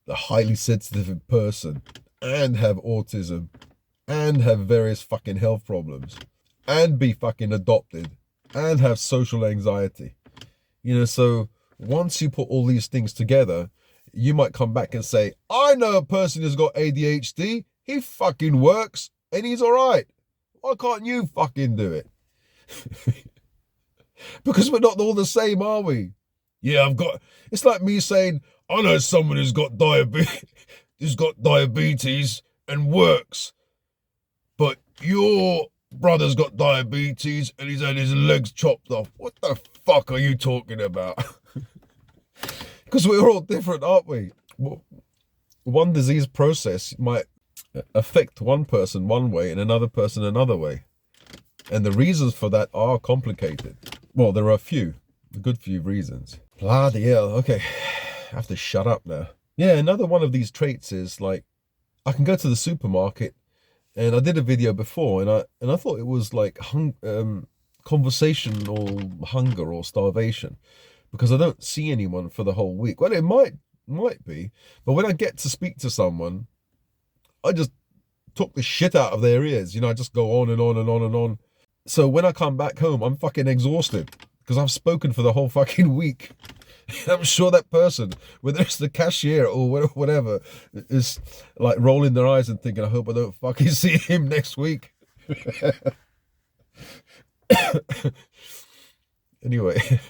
a highly sensitive person and have autism and have various fucking health problems and be fucking adopted and have social anxiety. So once you put all these things together, you might come back and say, I know a person who's got ADHD. He fucking works and he's all right. Why can't you fucking do it? Because we're not all the same, are we? Yeah, it's like me saying, I know someone who's got diabetes and works, but your brother's got diabetes and he's had his legs chopped off. What the fuck are you talking about? Because we're all different, aren't we? One disease process might affect one person one way and another person another way. And the reasons for that are complicated. Well, there are a good few reasons. Bloody hell, okay. I have to shut up now. Yeah, another one of these traits is like, I can go to the supermarket, and I did a video before, and I thought it was like conversational hunger or starvation, because I don't see anyone for the whole week. Well, it might be, but when I get to speak to someone, I just talk the shit out of their ears. I just go on and on and on and on. So when I come back home, I'm fucking exhausted because I've spoken for the whole fucking week. I'm sure that person, whether it's the cashier or whatever, is like rolling their eyes and thinking, I hope I don't fucking see him next week. Anyway.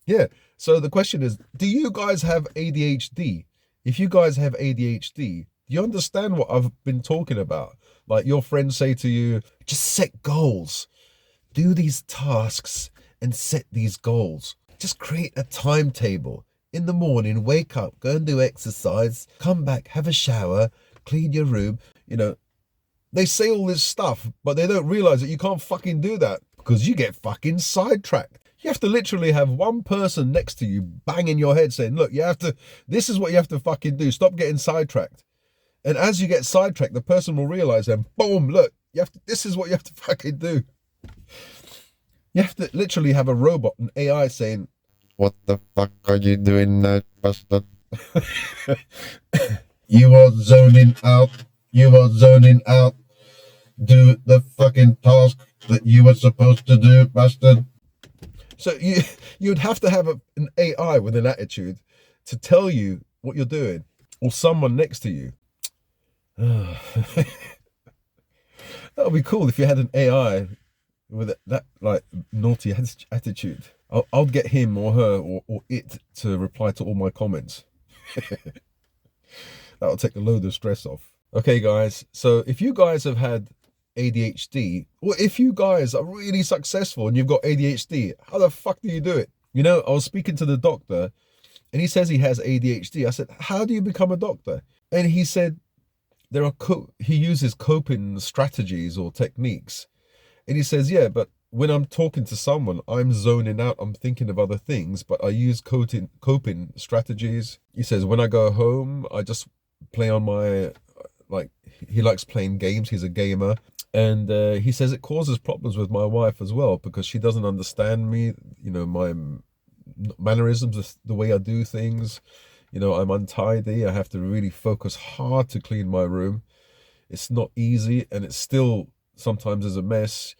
Yeah, so the question is, do you guys have ADHD? If you guys have ADHD, do you understand what I've been talking about? Like your friends say to you, just set goals. Do these tasks and set these goals. Just create a timetable. In the morning, wake up, go and do exercise, come back, have a shower, clean your room. They say all this stuff, but they don't realize that you can't fucking do that because you get fucking sidetracked. You have to literally have one person next to you banging your head saying, look, this is what you have to fucking do. Stop getting sidetracked. And as you get sidetracked, the person will realize and boom, look, this is what you have to fucking do. You have to literally have a robot, an AI saying, what the fuck are you doing now, bastard? You are zoning out. You are zoning out. Do the fucking task that you were supposed to do, bastard. So you'd have to have an AI with an attitude to tell you what you're doing, or someone next to you. That would be cool if you had an AI with that like naughty attitude. I'll get him or her or it to reply to all my comments. That'll take a load of stress off. Okay, guys. So if you guys have had ADHD, or if you guys are really successful and you've got ADHD, how the fuck do you do it? I was speaking to the doctor and he says he has ADHD. I said, how do you become a doctor? And he said he uses coping strategies or techniques. And he says, yeah, but when I'm talking to someone, I'm zoning out, I'm thinking of other things, but I use coping strategies. He says, when I go home, I just play on he likes playing games, he's a gamer. And he says it causes problems with my wife as well, because she doesn't understand me, my mannerisms, the way I do things. I'm untidy. I have to really focus hard to clean my room. It's not easy, and it still sometimes is a mess.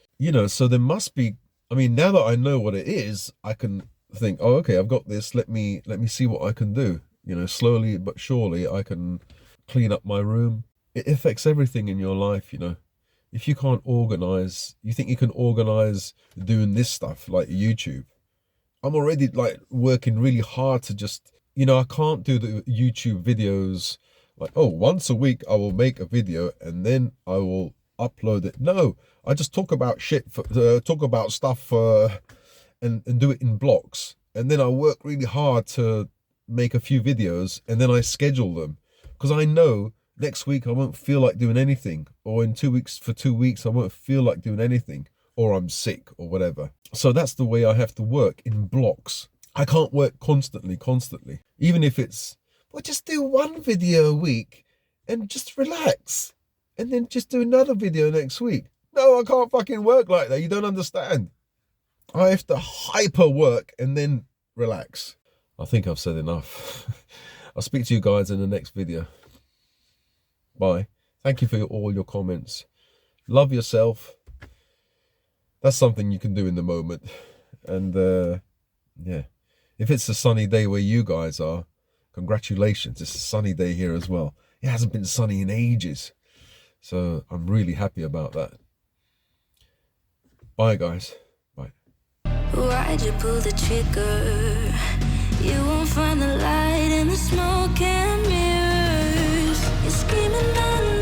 So there must be, now that I know what it is, I can think, oh, okay, I've got this. Let me see what I can do. Slowly but surely I can clean up my room. It affects everything in your life, If you can't organize, you think you can organize doing this stuff like YouTube. I'm already like working really hard to just, I can't do the YouTube videos like, oh, once a week I will make a video and then I will upload it. No, I just talk about talk about stuff and do it in blocks. And then I work really hard to make a few videos and then I schedule them because I know next week I won't feel like doing anything, or in 2 weeks, for 2 weeks I won't feel like doing anything, or I'm sick or whatever. So that's the way I have to work, in blocks. I can't work constantly, even if it's, well, just do one video a week and just relax and then just do another video next week. No, I can't fucking work like that. You don't understand. I have to hyper work and then relax. I think I've said enough. I'll speak to you guys in the next video. Bye. Thank you for all your comments. Love yourself. That's something you can do in the moment. And Yeah. If it's a sunny day where you guys are, congratulations. It's a sunny day here as well. It hasn't been sunny in ages. So I'm really happy about that. Bye, guys. Bye. Why'd you pull the trigger? You won't find the light in the smoke and mirrors. You're screaming out